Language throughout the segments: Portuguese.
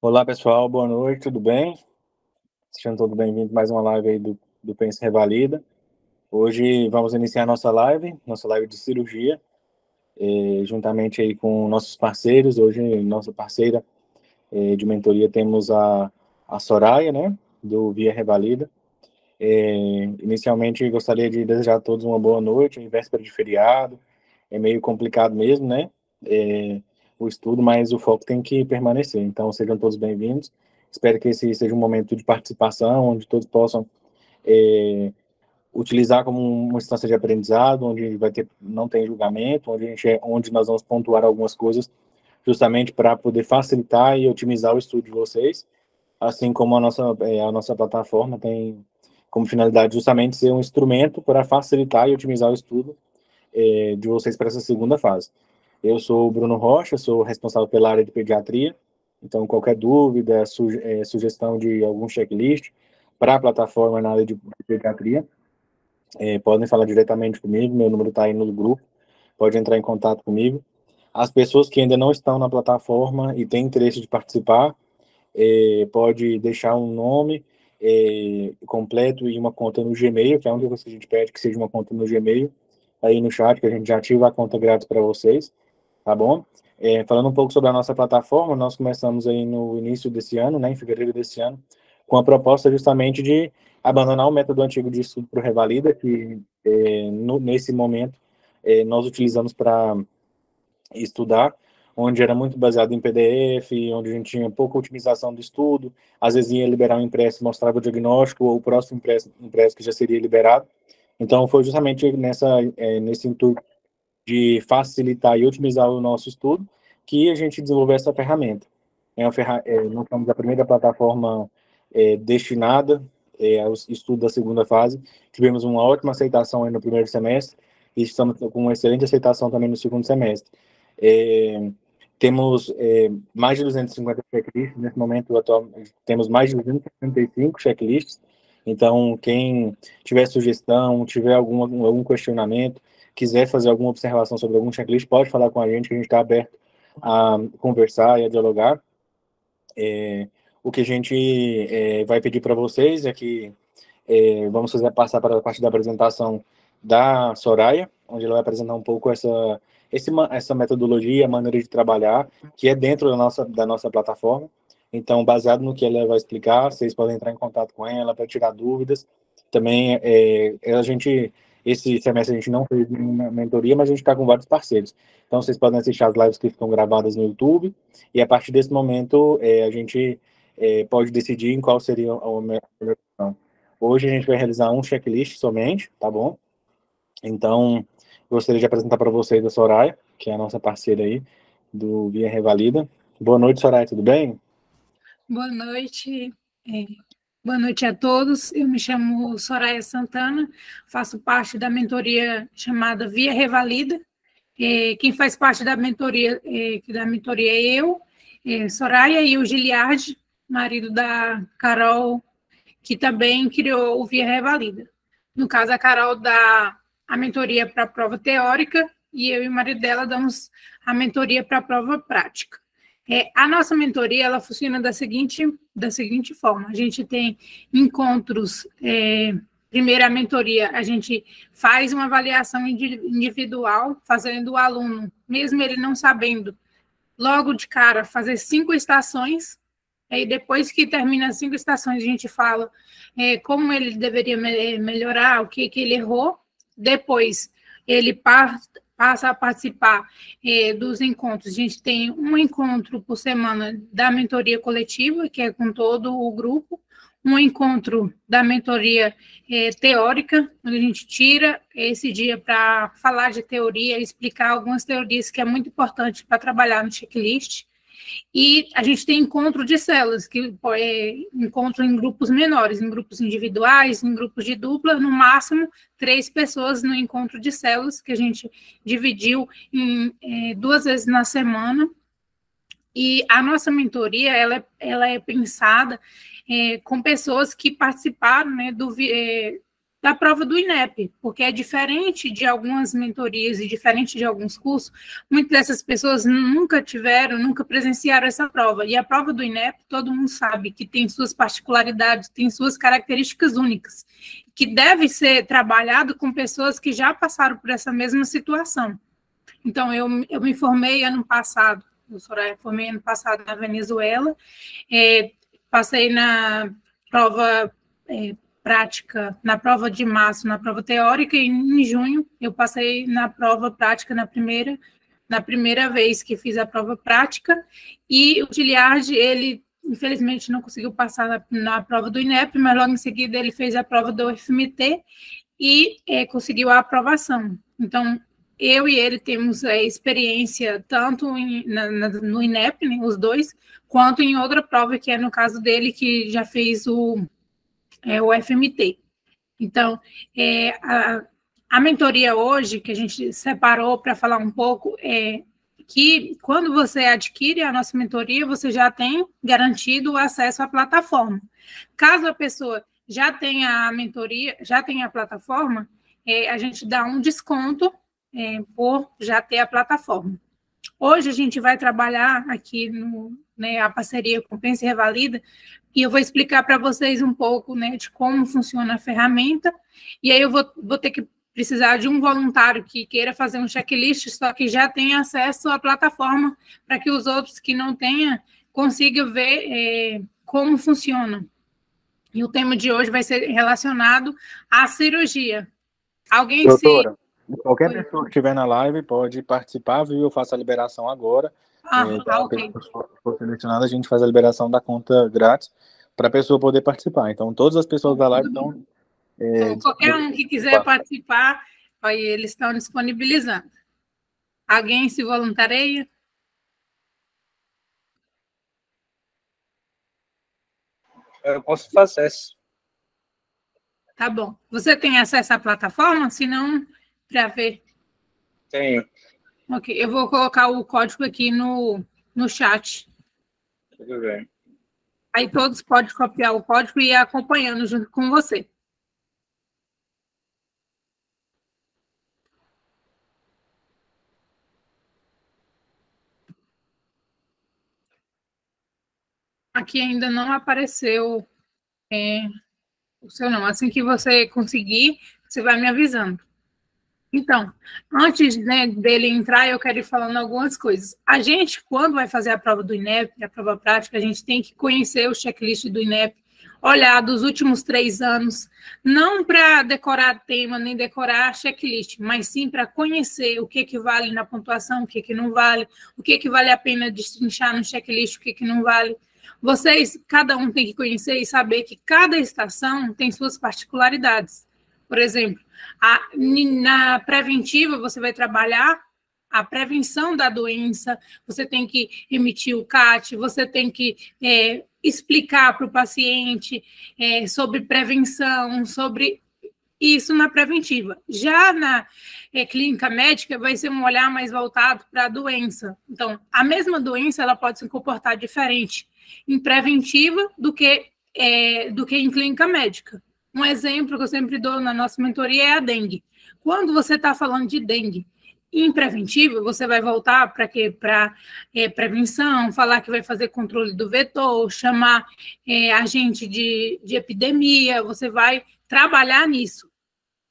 Olá, pessoal, boa noite, tudo bem? Sejam todos bem-vindos a mais uma live aí do Pense Revalida. Hoje vamos iniciar nossa live de cirurgia, juntamente aí com nossos parceiros. Hoje, nossa parceira de mentoria temos a Soraya, né, do Via Revalida. Inicialmente, gostaria de desejar a todos uma boa noite, em véspera de feriado. É meio complicado mesmo, né? O estudo, mas o foco tem que permanecer. Então, sejam todos bem-vindos. Espero que esse seja um momento de participação, onde todos possam utilizar como uma instância de aprendizado, onde vai ter, não tem julgamento, onde nós vamos pontuar algumas coisas, justamente para poder facilitar e otimizar o estudo de vocês, assim como a nossa plataforma tem como finalidade justamente ser um instrumento para facilitar e otimizar o estudo de vocês para essa segunda fase. Eu sou o Bruno Rocha, sou responsável pela área de pediatria, então qualquer dúvida, sugestão de algum checklist para a plataforma na área de pediatria, podem falar diretamente comigo, meu número está aí no grupo, pode entrar em contato comigo. As pessoas que ainda não estão na plataforma e têm interesse de participar, pode deixar um nome completo e uma conta no Gmail, que é a única coisa que a gente pede, que seja uma conta no Gmail, aí no chat, que a gente já ativa a conta grátis para vocês, tá bom? Falando um pouco sobre a nossa plataforma, nós começamos aí no início desse ano, né, em fevereiro desse ano, com a proposta justamente de abandonar o método antigo de estudo para o Revalida, que nesse momento nós utilizamos para estudar, onde era muito baseado em PDF, onde a gente tinha pouca otimização do estudo, às vezes ia liberar um impresso, mostrava o diagnóstico, ou o próximo impresso que já seria liberado. Então, foi justamente nesse intuito de facilitar e otimizar o nosso estudo que a gente desenvolveu essa ferramenta. Nós somos a primeira plataforma destinada ao estudo da segunda fase. Tivemos uma ótima aceitação aí no primeiro semestre e estamos com uma excelente aceitação também no segundo semestre. É, temos mais de 250 checklists, nesse momento atual, temos mais de 265 checklists, então quem tiver sugestão, tiver algum questionamento, quiser fazer alguma observação sobre algum checklist, pode falar com a gente, que a gente está aberto a conversar e a dialogar. O que a gente vai pedir para vocês é que vamos passar para a parte da apresentação da Soraya, onde ela vai apresentar um pouco essa metodologia, a maneira de trabalhar, que é dentro da nossa plataforma. Então, baseado no que ela vai explicar, vocês podem entrar em contato com ela para tirar dúvidas. Também, esse semestre a gente não fez nenhuma mentoria, mas a gente está com vários parceiros. Então, vocês podem assistir as lives que ficam gravadas no YouTube, e a partir desse momento, a gente pode decidir em qual seria a melhor opção. Hoje a gente vai realizar um checklist somente, tá bom? Então, gostaria de apresentar para vocês a Soraya, que é a nossa parceira aí do Via Revalida. Boa noite, Soraya, tudo bem? Boa noite. É, Boa noite a todos. Eu me chamo Soraya Santana, faço parte da mentoria chamada Via Revalida. Quem faz parte da mentoria é eu, Soraya, e o Giliard, marido da Carol, que também criou o Via Revalida. No caso, a Carol dá a mentoria para a prova teórica e eu e o marido dela damos a mentoria para a prova prática. A nossa mentoria ela funciona da seguinte forma: a gente tem encontros. Primeiro, a mentoria, a gente faz uma avaliação individual, fazendo o aluno, mesmo ele não sabendo, logo de cara, fazer 5 estações. E depois que termina as 5 estações, a gente fala como ele deveria melhorar, o que ele errou. Depois, ele passa a participar dos encontros. A gente tem um encontro por semana da mentoria coletiva, que é com todo o grupo, um encontro da mentoria teórica, onde a gente tira esse dia para falar de teoria, explicar algumas teorias que é muito importante para trabalhar no checklist. E a gente tem encontro de células, que encontro em grupos menores, em grupos individuais, em grupos de dupla, no máximo 3 pessoas no encontro de células, que a gente dividiu em 2 vezes na semana. E a nossa mentoria, ela é pensada com pessoas que participaram, né, da prova do INEP, porque é diferente de algumas mentorias e diferente de alguns cursos, muitas dessas pessoas nunca presenciaram essa prova, e a prova do INEP, todo mundo sabe que tem suas particularidades, tem suas características únicas, que deve ser trabalhado com pessoas que já passaram por essa mesma situação. Então, eu me formei ano passado, formei ano passado na Venezuela, passei na prova prática, na prova de março, na prova teórica, e em junho eu passei na prova prática na primeira vez que fiz a prova prática, e o Giliard, ele infelizmente não conseguiu passar na prova do INEP, mas logo em seguida ele fez a prova do UFMT e conseguiu a aprovação. Então, eu e ele temos experiência tanto no INEP, né, os dois, quanto em outra prova, que é no caso dele, que já fez o FMT. Então, a mentoria hoje, que a gente separou para falar um pouco, que quando você adquire a nossa mentoria, você já tem garantido o acesso à plataforma. Caso a pessoa já tenha a mentoria, já tenha a plataforma, a gente dá um desconto por já ter a plataforma. Hoje a gente vai trabalhar aqui a parceria com Pensa e Revalida, e eu vou explicar para vocês um pouco, né, de como funciona a ferramenta, e aí eu vou ter que precisar de um voluntário que queira fazer um checklist, só que já tenha acesso à plataforma, para que os outros que não tenham consigam ver como funciona. E o tema de hoje vai ser relacionado à cirurgia. Alguém Doutora, qualquer pessoa que estiver na live pode participar, viu? Eu faço a liberação agora. Ok. Se for selecionada, a gente faz a liberação da conta grátis para a pessoa poder participar. Então, todas as pessoas da live estão... Então, qualquer um que quiser participar, aí eles estão disponibilizando. Alguém se voluntaria? Eu posso fazer isso. Tá bom. Você tem acesso à plataforma? Se não, para ver. Tenho. Ok, eu vou colocar o código aqui no chat. Tudo bem. Aí todos podem copiar o código e ir acompanhando junto com você. Aqui ainda não apareceu o seu nome. Assim que você conseguir, você vai me avisando. Então, antes, né, dele entrar, eu quero ir falando algumas coisas. A gente, quando vai fazer a prova do INEP, a prova prática, a gente tem que conhecer o checklist do INEP, olhar dos últimos 3 anos, não para decorar tema, nem decorar checklist, mas sim para conhecer o que vale na pontuação, o que não vale, o que vale a pena destrinchar no checklist, o que não vale. Vocês, cada um tem que conhecer e saber que cada estação tem suas particularidades. Por exemplo, na preventiva, você vai trabalhar a prevenção da doença, você tem que emitir o CAT, você tem que explicar para o paciente sobre prevenção, sobre isso na preventiva. Já na clínica médica, vai ser um olhar mais voltado para a doença. Então, a mesma doença, ela pode se comportar diferente em preventiva do que em clínica médica. Um exemplo que eu sempre dou na nossa mentoria é a dengue. Quando você está falando de dengue em preventiva, você vai voltar para quê? Para prevenção, falar que vai fazer controle do vetor, chamar agente de epidemia, você vai trabalhar nisso.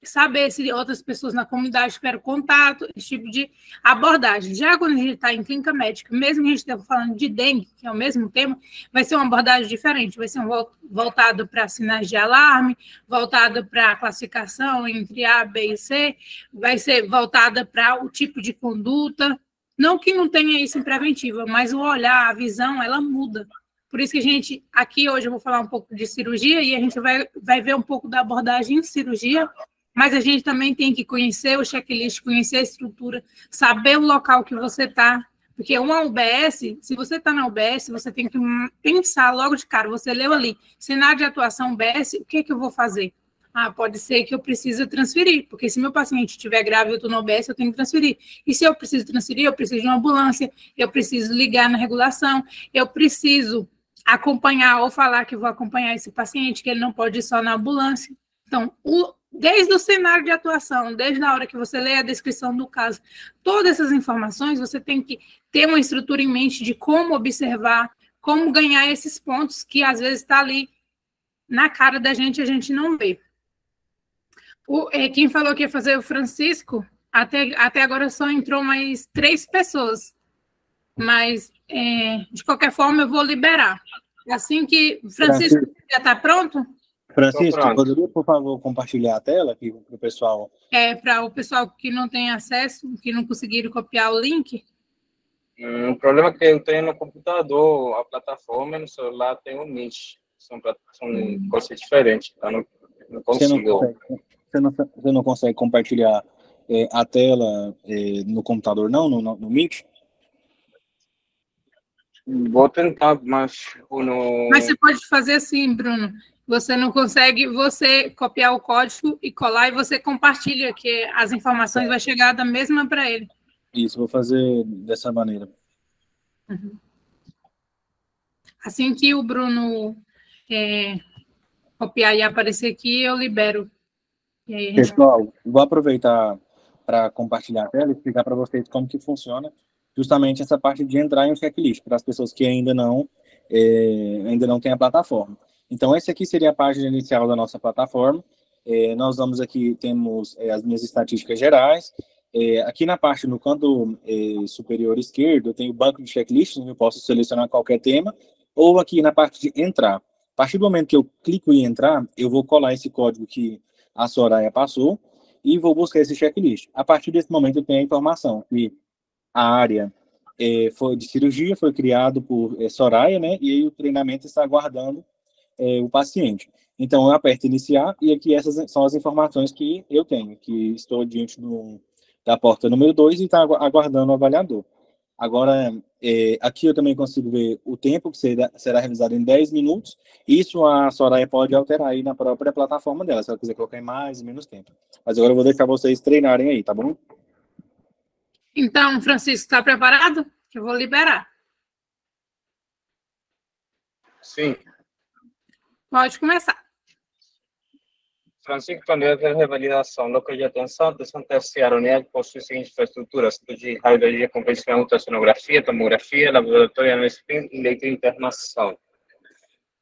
Saber se outras pessoas na comunidade tiveram contato, esse tipo de abordagem. Já quando a gente está em clínica médica, mesmo que a gente esteja falando de dengue, que é o mesmo tema, vai ser uma abordagem diferente, vai ser voltado para sinais de alarme, voltado para a classificação entre A, B e C, vai ser voltada para o tipo de conduta, não que não tenha isso em preventiva, mas o olhar, a visão, ela muda. Por isso que a gente, aqui hoje eu vou falar um pouco de cirurgia e a gente vai ver um pouco da abordagem em cirurgia, mas a gente também tem que conhecer o checklist, conhecer a estrutura, saber o local que você está, porque uma UBS, se você está na UBS, você tem que pensar logo de cara, você leu ali, cenário de atuação UBS, o que eu vou fazer? Pode ser que eu precise transferir, porque se meu paciente estiver grave e eu estou na UBS, eu tenho que transferir. E se eu preciso transferir, eu preciso de uma ambulância, eu preciso ligar na regulação, eu preciso acompanhar ou falar que vou acompanhar esse paciente, que ele não pode ir só na ambulância. Então, desde o cenário de atuação, desde a hora que você lê a descrição do caso, todas essas informações, você tem que ter uma estrutura em mente de como observar, como ganhar esses pontos que às vezes está ali na cara da gente, a gente não vê. Quem falou que ia fazer o Francisco, até agora só entrou mais 3 pessoas, mas de qualquer forma eu vou liberar. Assim que Francisco já está pronto? Francisco, poderia, por favor, compartilhar a tela aqui para o pessoal? Para o pessoal que não tem acesso, que não conseguiram copiar o link. O problema é que eu tenho no computador, a plataforma, e no celular tem o Meet. São coisas diferentes, tá? Não consigo. Você não consegue compartilhar a tela no computador, não? No Meet? Vou tentar, mas... Mas você pode fazer assim, Bruno. Você não consegue, você copiar o código e colar e você compartilha, que as informações vão chegar da mesma para ele. Isso, vou fazer dessa maneira. Uhum. Assim que o Bruno copiar e aparecer aqui, eu libero. E aí, pessoal, vou aproveitar para compartilhar a tela e explicar para vocês como que funciona justamente essa parte de entrar em um checklist, para as pessoas que ainda não têm a plataforma. Então, essa aqui seria a página inicial da nossa plataforma. Nós vamos aqui, temos as minhas estatísticas gerais. Aqui na parte, no canto superior esquerdo, eu tenho o banco de checklists, onde eu posso selecionar qualquer tema, ou aqui na parte de entrar. A partir do momento que eu clico em entrar, eu vou colar esse código que a Soraya passou e vou buscar esse checklist. A partir desse momento, eu tenho a informação que a área foi de cirurgia, foi criado por Soraya, né? E aí o treinamento está aguardando o paciente. Então, eu aperto iniciar e aqui essas são as informações que eu tenho, que estou diante da porta número 2 e está aguardando o avaliador. Agora, aqui eu também consigo ver o tempo que será revisado em 10 minutos. Isso a Soraya pode alterar aí na própria plataforma dela, se ela quiser colocar em mais ou menos tempo. Mas agora eu vou deixar vocês treinarem aí, tá bom? Então, Francisco, está preparado? Que eu vou liberar. Sim. Pode começar. Francisco, candidato à revalidação, local de atenção terciária, unidade possui seguinte infraestrutura, centro de radiologia convencional, ultrassonografia, tomografia, laboratório, análise e leitura e internação.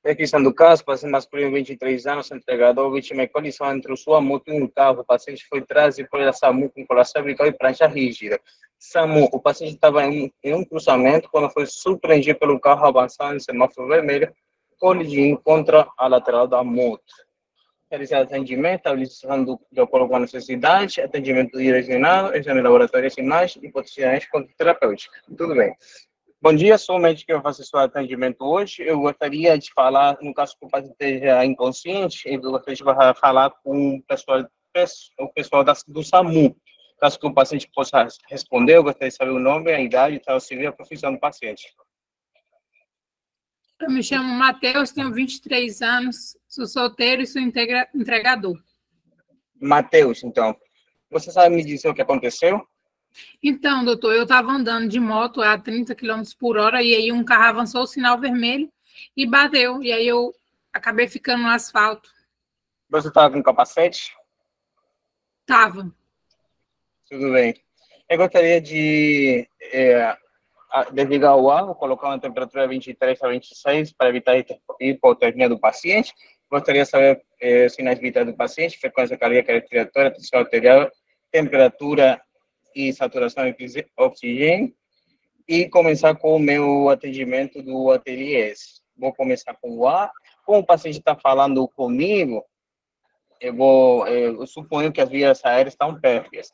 Descrição do caso, paciente masculino, 23 anos, entregador, vítima de colisão entre sua moto e um carro. O paciente foi trazido pela SAMU com colar cervical e prancha rígida. SAMU, o paciente estava em um cruzamento quando foi surpreendido pelo carro avançando em semáforo vermelho, colidindo contra a lateral da moto. Realizar atendimento, estabilização de acordo com a necessidade, atendimento direcionado, exame laboratório de sinais e potencialmente terapêutica. Tudo bem. Bom dia, sou o médico que vai fazer seu atendimento hoje. Eu gostaria de falar, no caso que o paciente esteja inconsciente, eu gostaria de falar com o pessoal do SAMU. Caso que o paciente possa responder, eu gostaria de saber o nome, a idade, tal, civil e a profissão do paciente. Eu me chamo Matheus, tenho 23 anos, sou solteiro e sou entregador. Matheus, então, você sabe me dizer o que aconteceu? Então, doutor, eu estava andando de moto a 30 km por hora e aí um carro avançou o sinal vermelho e bateu. E aí eu acabei ficando no asfalto. Você estava com capacete? Tava. Tudo bem. Eu gostaria de desligar o ar, vou colocar uma temperatura 23 a 26 para evitar a hipotermia do paciente. Gostaria de saber sinais vitais do paciente, frequência cardíaca respiratória, tensão arterial, temperatura e saturação de oxigênio, e começar com o meu atendimento do ATLS. Vou começar com o ar. Como o paciente está falando comigo, eu suponho que as vias aéreas estão pérfidas.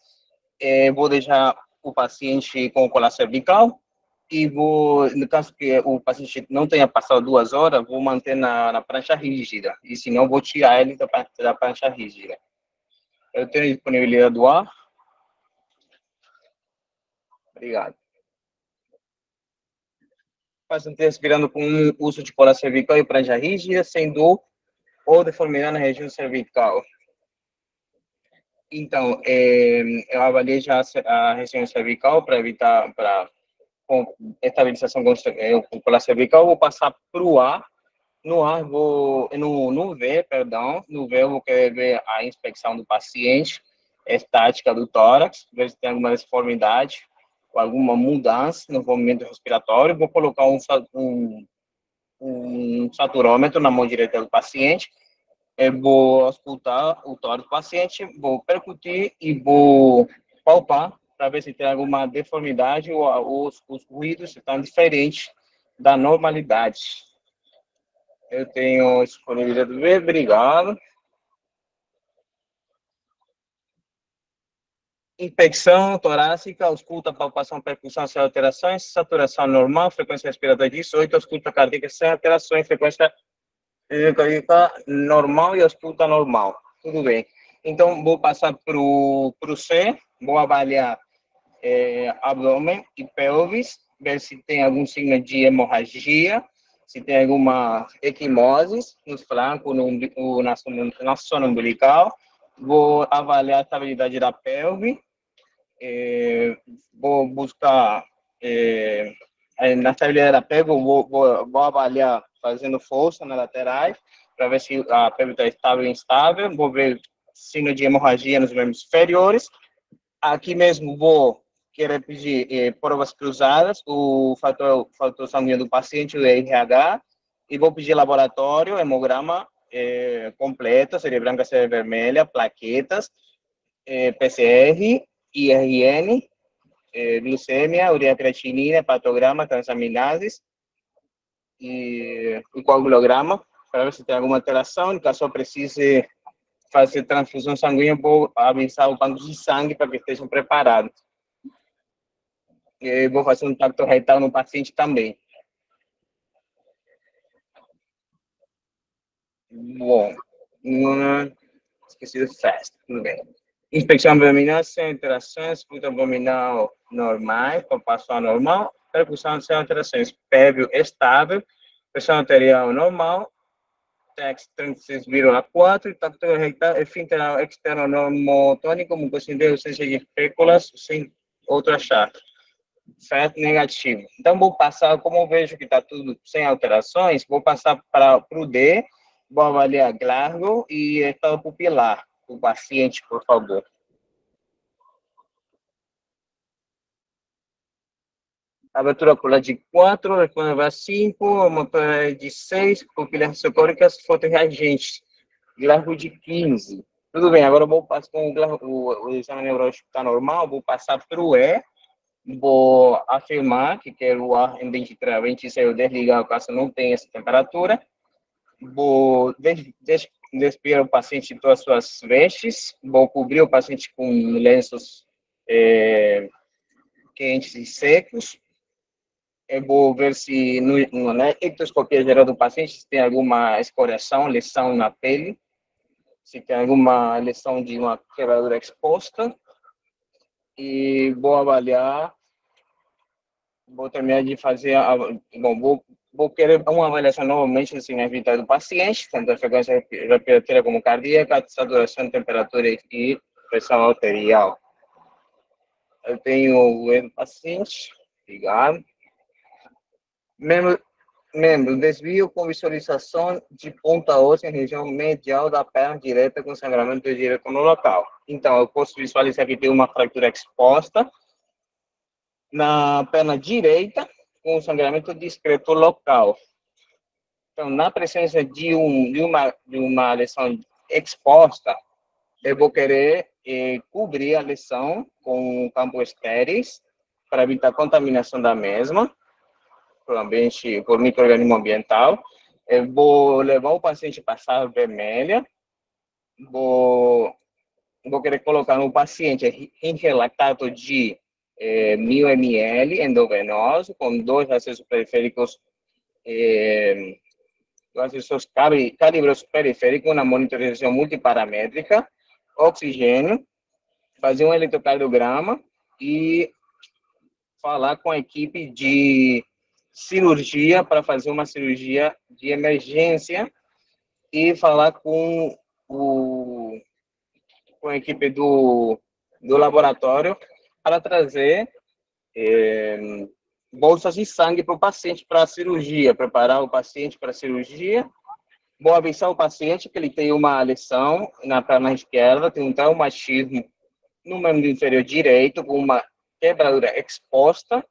Vou deixar o paciente com colar cervical e no caso que o paciente não tenha passado 2 horas, vou manter na prancha rígida, e se não, vou tirar ele da prancha rígida. Eu tenho disponibilidade do ar. Obrigado. Paciente respirando com uso de colar cervical e prancha rígida, sem dor ou deformidade na região cervical. Então, eu avaliei já a região cervical para evitar, com estabilização com colar cervical, vou passar para o ar No V, perdão, no V eu vou querer ver a inspeção do paciente, estática do tórax, ver se tem alguma deformidade ou alguma mudança no movimento respiratório. Vou colocar um saturômetro na mão direita do paciente. Eu vou auscultar o tórax do paciente, vou percutir e vou palpar para ver se tem alguma deformidade ou os ruídos estão diferentes da normalidade. Eu tenho disponibilidade do V, obrigado. Infecção torácica, ausculta, palpação, percussão sem alterações, saturação normal, frequência respiratória 18, ausculta cardíaca sem alterações, frequência cardíaca normal e ausculta normal. Tudo bem. Então, vou passar para o C, vou avaliar abdômen e pelvis, ver se tem algum signo de hemorragia, se tem alguma equimose nos flancos, na zona umbilical. Vou avaliar a estabilidade da pelve. Vou buscar na estabilidade da pelve, vou avaliar fazendo força nas laterais, para ver se a pelve está estável ou instável. Vou ver signo de hemorragia nos membros inferiores. Aqui mesmo vou querer pedir provas cruzadas, o fator sanguíneo do paciente, o RH, e vou pedir laboratório, hemograma completo, série branca, série vermelha, plaquetas, PCR, IRN, glicemia, ureia creatinina, hepatograma, transaminases e o coagulograma, para ver se tem alguma alteração. Caso eu precise fazer transfusão sanguínea, vou avisar o banco de sangue para que estejam preparados. E vou fazer um tacto retal no paciente também. Bom, esqueci do fast, tudo bem. Inspeção abdominal sem alterações, escuta abdominal normal, palpação normal, percussão sem alterações, pélvio estável, pressão arterial normal, TEX 36,4, tacto retal, esfíncter externo normotônico, mucosideu, ausência de espéculas, sem outro achado. Certo, negativo. Então, vou passar, como eu vejo que está tudo sem alterações, vou passar para o D, vou avaliar Glasgow e estado pupilar. O paciente, por favor. Abertura ocular de 4, recuo 5, motor de 6, pupilas subcóricas, fotorreagentes. Glasgow de 15. Tudo bem, agora eu vou passar com o exame neurológico está normal, vou passar para o E, vou afirmar que quero o ar ambiente saiu desligado caso não tenha essa temperatura. Vou despir o paciente de todas as suas vestes, vou cobrir o paciente com lenços quentes e secos. Eu vou ver se na ectoscopia geral do paciente se tem alguma escoriação, lesão na pele, se tem alguma lesão de uma quebradura exposta. E vou avaliar, vou terminar de fazer, vou querer uma avaliação novamente da significativa do paciente, tanto a frequência respiratória como cardíaca, saturação, temperatura e pressão arterial. Eu tenho o paciente, obrigado. Membro, desvio com visualização de ponta óssea em região medial da perna direita com sangramento direto no local. Então, eu posso visualizar que tem uma fratura exposta na perna direita com sangramento discreto local. Então, na presença de uma lesão exposta, eu vou querer cobrir a lesão com campos estéreis para evitar contaminação da mesma por ambiente, por microorganismo ambiental. Eu vou levar o paciente para a sala vermelha, vou querer colocar no paciente enrelactato de 1000 ml endovenoso, com 2 acessos periféricos, acessos calibros periféricos, uma monitorização multiparamétrica, oxigênio, fazer um eletrocardiograma e falar com a equipe de cirurgia para fazer uma cirurgia de emergência e falar com a equipe do laboratório para trazer bolsas de sangue para o paciente para a cirurgia, preparar o paciente para a cirurgia. Vou avisar o paciente que ele tem uma lesão na perna esquerda, tem um traumatismo no membro inferior direito, com uma quebradura exposta,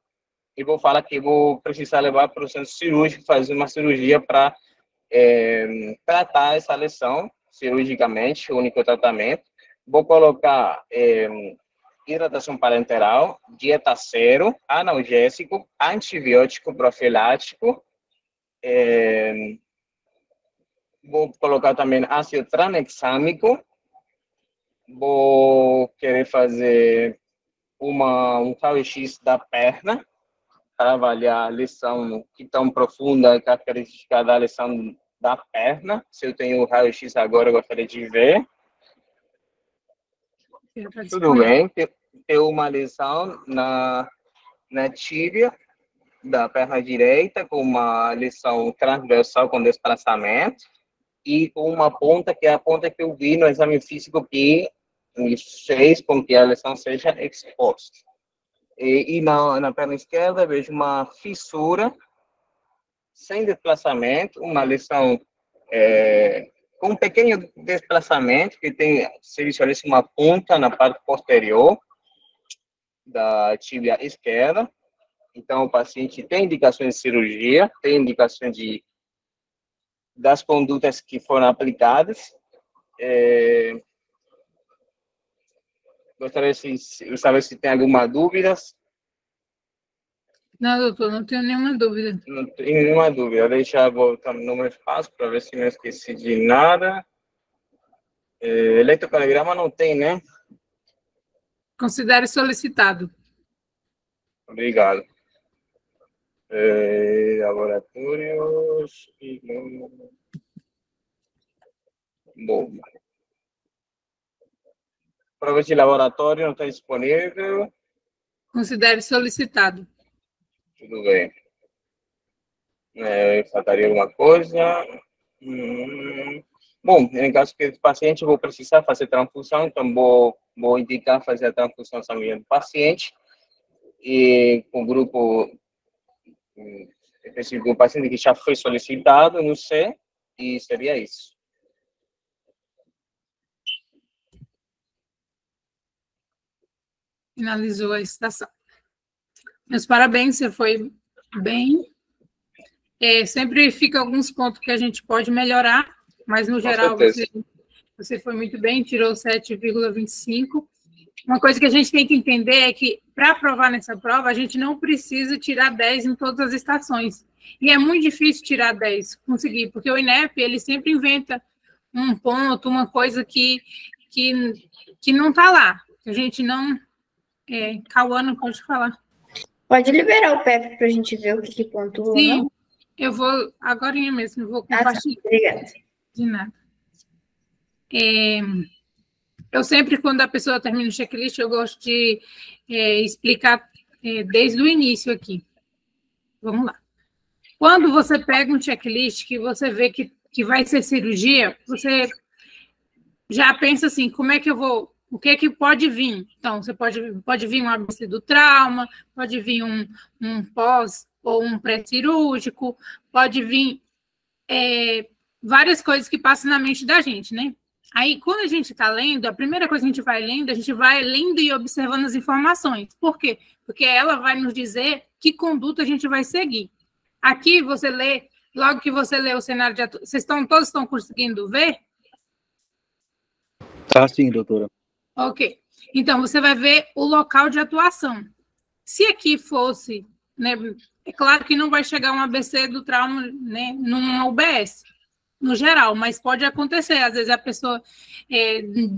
e vou falar que vou precisar levar para o centro cirúrgico, fazer uma cirurgia para tratar essa lesão cirurgicamente, o único tratamento. Vou colocar hidratação parenteral, dieta zero, analgésico, antibiótico profilático, vou colocar também ácido tranexâmico, vou querer fazer um raio-x da perna, para avaliar a lesão que tão profunda e característica da lesão da perna. Se eu tenho o raio-x agora, eu gostaria de ver. Tudo bem, tem uma lesão na tíbia da perna direita, com uma lesão transversal com desplaçamento, e com uma ponta, que é a ponta que eu vi no exame físico, que fez com que a lesão seja exposta. E na perna esquerda, vejo uma fissura sem desplaçamento, uma lesão com um pequeno desplaçamento, que se visualiza uma ponta na parte posterior da tíbia esquerda. Então, o paciente tem indicações de cirurgia, tem indicações das condutas que foram aplicadas. Gostaria de saber se tem alguma dúvida. Não, doutor, não tenho nenhuma dúvida. Não tenho nenhuma dúvida. Deixa eu voltar no meu espaço para ver se não esqueci de nada. Eletrocardiograma não tem, né? Considere solicitado. Obrigado. Laboratórios. Bom. Prova de laboratório não está disponível. Considere solicitado. Tudo bem. Faltaria alguma coisa? Bom, em caso que o paciente vou precisar fazer transfusão, então vou indicar fazer a transfusão sanguínea do paciente, e com o grupo específico do paciente que já foi solicitado no C, e seria isso. Finalizou a estação. Meus parabéns, você foi bem. Sempre fica alguns pontos que a gente pode melhorar, mas no geral você foi muito bem, tirou 7,25. Uma coisa que a gente tem que entender é que, para aprovar nessa prova, a gente não precisa tirar 10 em todas as estações. E é muito difícil tirar 10, conseguir, porque o INEP, ele sempre inventa um ponto, uma coisa que não está lá. A gente não... Cauana, pode falar. Pode liberar o PEP para a gente ver o que pontua. Sim, não? Eu vou, agora mesmo, vou compartilhar. Tá. Obrigada. De nada. Eu sempre, quando a pessoa termina o checklist, eu gosto de explicar desde o início aqui. Vamos lá. Quando você pega um checklist que você vê que vai ser cirurgia, você já pensa assim, como é que eu vou... O que é que pode vir? Então, você pode vir um ABC do trauma, pode vir um pós ou um pré-cirúrgico, pode vir várias coisas que passam na mente da gente, né? Aí, quando a gente está lendo, a primeira coisa que a gente vai lendo e observando as informações. Por quê? Porque ela vai nos dizer que conduta a gente vai seguir. Aqui, você lê, logo que você lê o cenário de atuação, todos estão conseguindo ver? Tá sim, doutora. Ok. Então, você vai ver o local de atuação. Se aqui fosse, né, é claro que não vai chegar um ABC do trauma, né, numa UBS, no geral, mas pode acontecer. Às vezes a pessoa,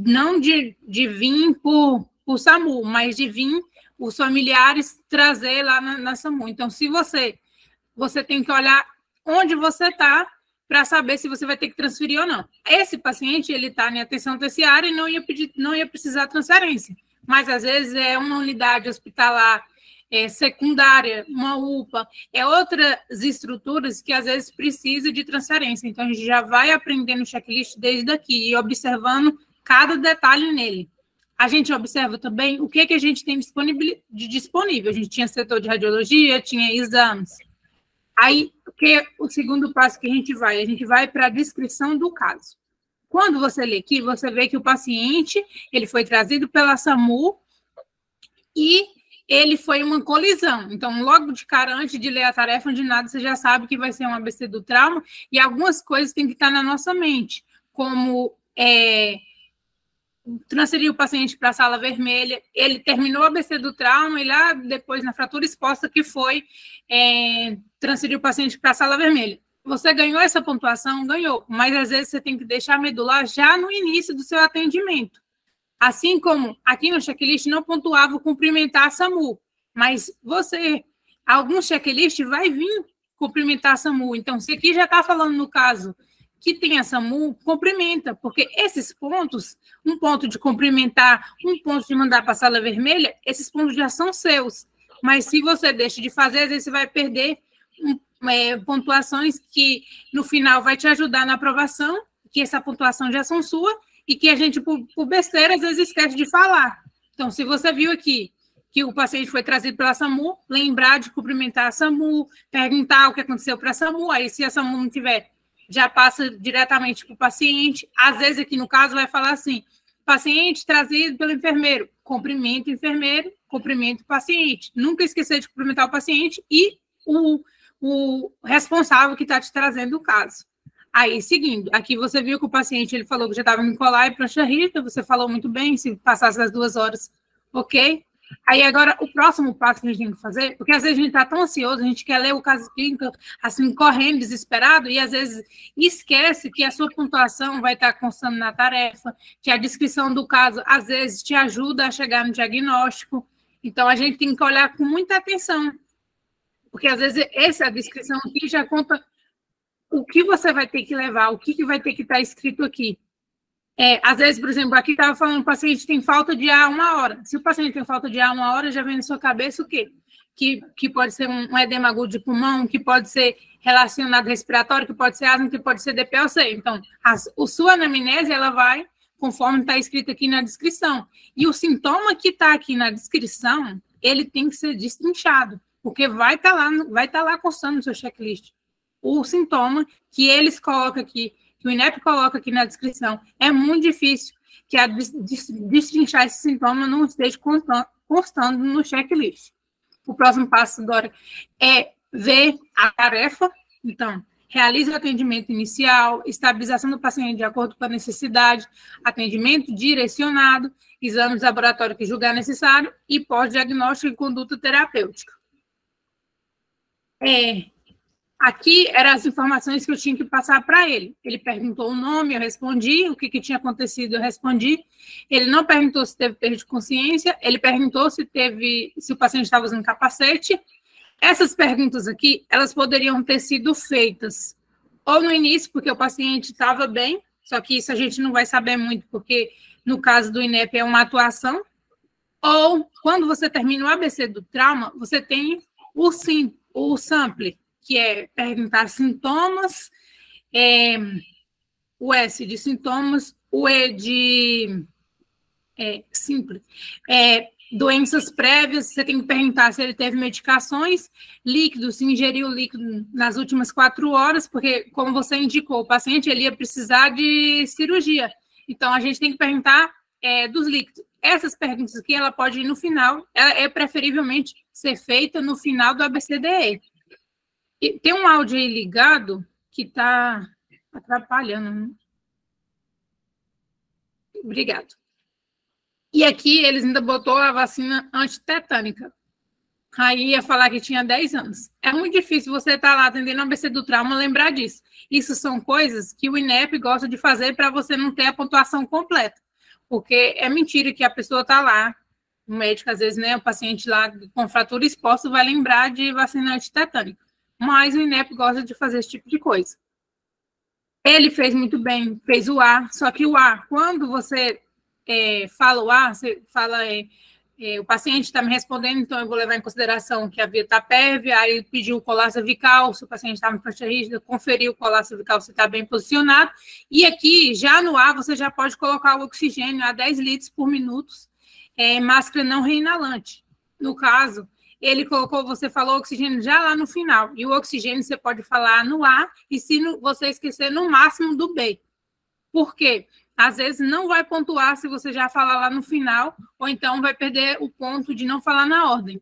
não de vir por SAMU, mas de vir os familiares trazer lá na SAMU. Então, se você tem que olhar onde você está, para saber se você vai ter que transferir ou não. Esse paciente, ele está em atenção terciária e não ia precisar transferência. Mas, às vezes, é uma unidade hospitalar secundária, uma UPA, outras estruturas que, às vezes, precisa de transferência. Então, a gente já vai aprendendo o checklist desde aqui e observando cada detalhe nele. a gente observa também o que a gente tem disponível. A gente tinha setor de radiologia, tinha exames. Aí, o segundo passo que a gente vai para a descrição do caso. Quando você lê aqui, você vê que o paciente, ele foi trazido pela SAMU e ele foi uma colisão. Então, logo de cara, antes de ler a tarefa de nada, você já sabe que vai ser um ABC do trauma, e algumas coisas têm que estar na nossa mente, como transferir o paciente para a sala vermelha, ele terminou o ABC do trauma, e lá depois, na fratura exposta, que foi transferir o paciente para a sala vermelha. Você ganhou essa pontuação? Ganhou, mas às vezes você tem que deixar medular já no início do seu atendimento. Assim como aqui no checklist não pontuava o cumprimentar a SAMU, mas alguns checklists vai vir cumprimentar a SAMU. Então, se aqui já está falando no caso que tem a SAMU, cumprimenta, porque esses pontos, um ponto de cumprimentar, um ponto de mandar para a sala vermelha, esses pontos já são seus. Mas se você deixa de fazer, às vezes você vai perder pontuações que no final vai te ajudar na aprovação, que essa pontuação já são sua, e que a gente, por besteira, às vezes esquece de falar. Então, se você viu aqui que o paciente foi trazido pela SAMU, lembrar de cumprimentar a SAMU, perguntar o que aconteceu para a SAMU, aí se a SAMU não tiver, já passa diretamente para o paciente. Às vezes, aqui no caso, vai falar assim, paciente trazido pelo enfermeiro, cumprimento o enfermeiro, cumprimento o paciente. Nunca esquecer de cumprimentar o paciente e o responsável que está te trazendo o caso. Aí, seguindo, aqui você viu que o paciente, ele falou que já estava no colar e prancha rígida, você falou muito bem, se passasse das 2 horas, ok? Aí, agora, o próximo passo que a gente tem que fazer, porque às vezes a gente está tão ansioso, a gente quer ler o caso clínico, assim, correndo, desesperado, e às vezes esquece que a sua pontuação vai estar constando na tarefa, que a descrição do caso, às vezes, te ajuda a chegar no diagnóstico. Então, a gente tem que olhar com muita atenção, porque às vezes essa descrição aqui já conta o que você vai ter que levar, o que vai ter que estar escrito aqui. Às vezes, por exemplo, aqui estava falando que o paciente tem falta de ar 1 hora. Se o paciente tem falta de ar 1 hora, já vem na sua cabeça o quê? Que pode ser um edema agudo de pulmão, que pode ser relacionado respiratório, que pode ser asma, que pode ser DPLC. Então, a sua anamnese, ela vai conforme está escrito aqui na descrição. E o sintoma que está aqui na descrição, ele tem que ser destrinchado, porque vai estar lá constando no seu checklist. O sintoma que eles colocam aqui, que o INEP coloca aqui na descrição, é muito difícil que a destrinchar esse sintoma não esteja constando no checklist. O próximo passo, Dora, é ver a tarefa. Então, realize o atendimento inicial, estabilização do paciente de acordo com a necessidade, atendimento direcionado, exames de laboratório que julgar necessário e pós-diagnóstico e conduta terapêutica. Aqui eram as informações que eu tinha que passar para ele. Ele perguntou o nome, eu respondi, o que tinha acontecido, eu respondi. Ele não perguntou se teve perda de consciência, ele perguntou se o paciente estava usando capacete. Essas perguntas aqui, elas poderiam ter sido feitas ou no início, porque o paciente estava bem, só que isso a gente não vai saber muito, porque no caso do INEP é uma atuação, ou quando você termina o ABC do trauma, você tem o sample, que é perguntar sintomas, o S de sintomas, o E de simples, doenças prévias, você tem que perguntar se ele teve medicações, líquidos, se ingeriu líquido nas últimas 4 horas, porque, como você indicou, o paciente ele ia precisar de cirurgia. Então, a gente tem que perguntar dos líquidos. Essas perguntas aqui, ela pode ir no final, preferivelmente ser feita no final do ABCDE. E tem um áudio aí ligado que está atrapalhando, né? Obrigado. E aqui eles ainda botou a vacina antitetânica. Aí ia falar que tinha 10 anos. É muito difícil você estar lá atendendo a ABC do trauma lembrar disso. Isso são coisas que o INEP gosta de fazer para você não ter a pontuação completa. Porque é mentira que a pessoa está lá, o médico, às vezes, né, o paciente lá com fratura exposta vai lembrar de vacina antitetânica. Mas o INEP gosta de fazer esse tipo de coisa. Ele fez muito bem, fez o A, só que o A, quando você fala o A, você fala, o paciente está me respondendo, então eu vou levar em consideração que a via está pévia, aí pediu o colar cervical, se o paciente está em prancha rígida, conferiu o colar cervical se está bem posicionado, e aqui, já no A, você já pode colocar o oxigênio a 10 litros por minuto, máscara não reinalante. No caso, ele colocou, você falou oxigênio já lá no final, e o oxigênio você pode falar no A, e se você esquecer, no máximo do B. Por quê? Às vezes não vai pontuar se você já falar lá no final, ou então vai perder o ponto de não falar na ordem.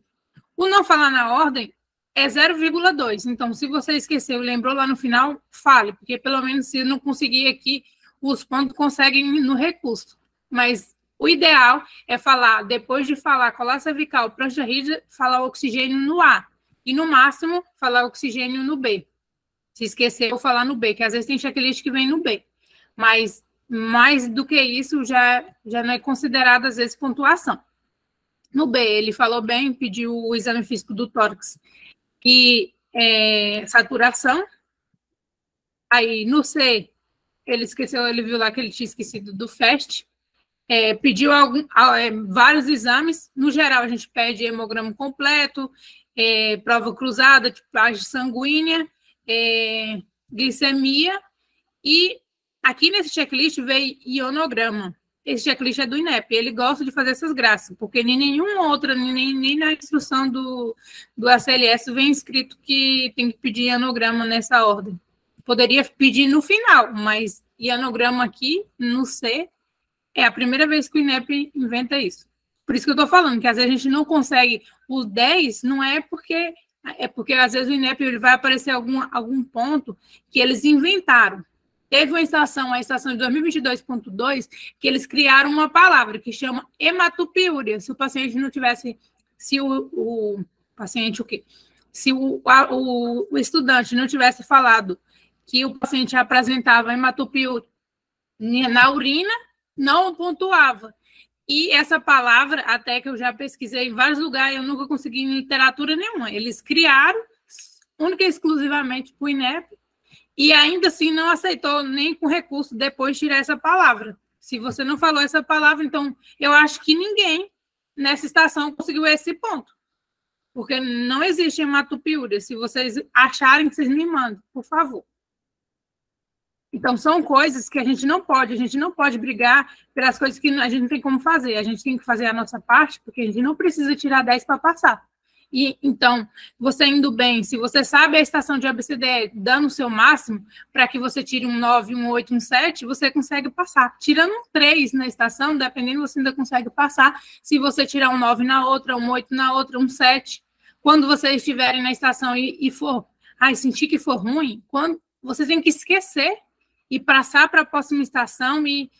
O não falar na ordem é 0,2. Então, se você esqueceu e lembrou lá no final, fale, porque pelo menos se não conseguir aqui, os pontos conseguem no recurso. Mas o ideal é falar, depois de falar colar cervical, prancha rígida, falar oxigênio no A. E no máximo, falar oxigênio no B. Se esqueceu, falar no B, que às vezes tem checklist que vem no B. Mas mais do que isso, já não é considerado, às vezes, pontuação. No B, ele falou bem, pediu o exame físico do tórax e saturação. Aí, no C, ele esqueceu, ele viu lá que ele tinha esquecido do FAST. Pediu vários exames. No geral, a gente pede hemograma completo, prova cruzada, tipagem sanguínea, glicemia. E aqui nesse checklist veio ionograma. Esse checklist é do INEP. Ele gosta de fazer essas graças, porque nem nenhuma outra, nem na instrução do ACLS vem escrito que tem que pedir ionograma nessa ordem. Poderia pedir no final, mas ionograma aqui, no C, é a primeira vez que o INEP inventa isso. Por isso que eu estou falando, que às vezes a gente não consegue os 10, não é porque... É porque às vezes o INEP ele vai aparecer algum ponto que eles inventaram. Teve uma estação, a estação de 2022.2, que eles criaram uma palavra que chama hematopiúria. Se o paciente não tivesse... Se o paciente o quê? Se o estudante não tivesse falado que o paciente apresentava hematopiúria na urina, não pontuava. E essa palavra, até que eu já pesquisei em vários lugares, eu nunca consegui em literatura nenhuma. Eles criaram, única e exclusivamente para o INEP, e ainda assim não aceitou nem com recurso depois tirar essa palavra. Se você não falou essa palavra, então eu acho que ninguém nessa estação conseguiu esse ponto. Porque não existe hematopiúria. Se vocês acharem, que vocês me mandem, por favor. Então, são coisas que a gente não pode brigar pelas coisas que a gente não tem como fazer. A gente tem que fazer a nossa parte, porque a gente não precisa tirar 10 para passar. E, então, você indo bem, se você sabe a estação de ABCDE dando o seu máximo, para que você tire um 9, um 8, um 7, você consegue passar. Tirando um 3 na estação, dependendo, você ainda consegue passar. Se você tirar um 9 na outra, um 8 na outra, um 7, quando vocês estiverem na estação e for, sentir que for ruim, vocês têm que esquecer e passar para a próxima estação, e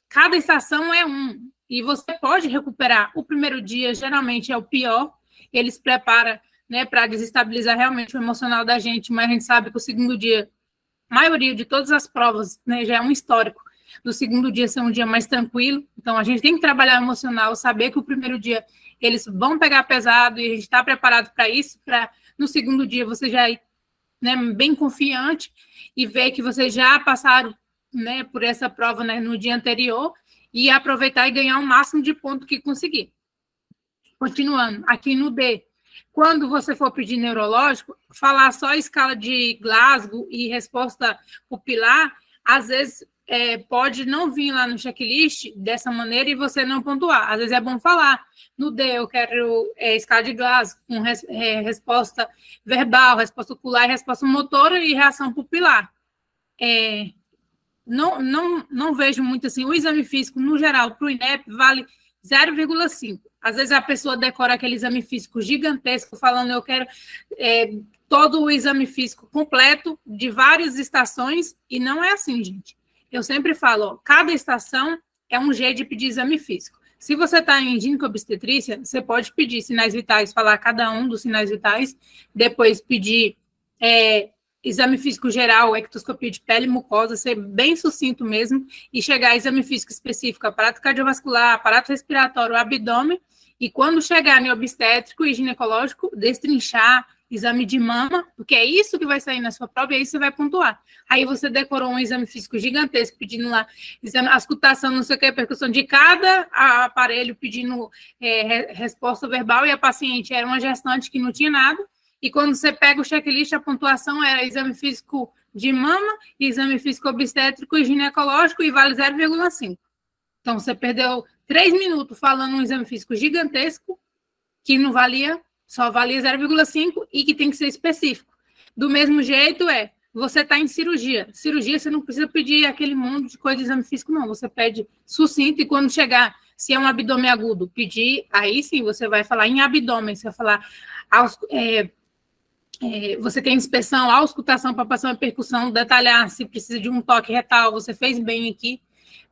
cada estação é um. E você pode recuperar. O primeiro dia, geralmente, é o pior. Eles preparam, né, para desestabilizar realmente o emocional da gente, mas a gente sabe que o segundo dia, a maioria de todas as provas, né, já é um histórico do segundo dia ser um dia mais tranquilo. Então, a gente tem que trabalhar o emocional, saber que o primeiro dia eles vão pegar pesado e a gente está preparado para isso, para no segundo dia você já ir, né, bem confiante e ver que vocês já passaram, né, por essa prova, né, no dia anterior, e aproveitar e ganhar o máximo de ponto que conseguir. Continuando, aqui no D, quando você for pedir neurológico, falar só a escala de Glasgow e resposta pupilar, às vezes pode não vir lá no checklist dessa maneira e você não pontuar. Às vezes é bom falar, no D eu quero escala de Glasgow com resposta verbal, resposta ocular, resposta motora e reação pupilar. Não vejo muito assim. O exame físico, no geral, para o INEP, vale 0,5. Às vezes a pessoa decora aquele exame físico gigantesco, falando eu quero todo o exame físico completo de várias estações, e não é assim, gente. Eu sempre falo, cada estação é um jeito de pedir exame físico. Se você está em gineco-obstetrícia, você pode pedir sinais vitais, falar cada um dos sinais vitais, depois pedir exame físico geral, ectoscopia de pele, mucosa, ser bem sucinto mesmo, e chegar a exame físico específico, aparato cardiovascular, aparato respiratório, abdômen, e quando chegar no obstétrico e ginecológico, destrinchar, exame de mama, porque é isso que vai sair na sua prova, e aí você vai pontuar. Aí você decorou um exame físico gigantesco, pedindo lá, auscultação, não sei o que, percussão de cada aparelho, pedindo resposta verbal, e a paciente era uma gestante que não tinha nada, e quando você pega o checklist, a pontuação era exame físico de mama, exame físico obstétrico e ginecológico, e vale 0,5. Então, você perdeu 3 minutos falando um exame físico gigantesco, que não valia, só valia 0,5 e que tem que ser específico. Do mesmo jeito você está em cirurgia. Cirurgia, você não precisa pedir aquele monte de coisa de exame físico, não. Você pede sucinto e quando chegar, se é um abdômen agudo, pedir, aí sim, você vai falar em abdômen, você vai falar, você tem inspeção, auscultação, palpação e percussão, detalhar se precisa de um toque retal, você fez bem aqui.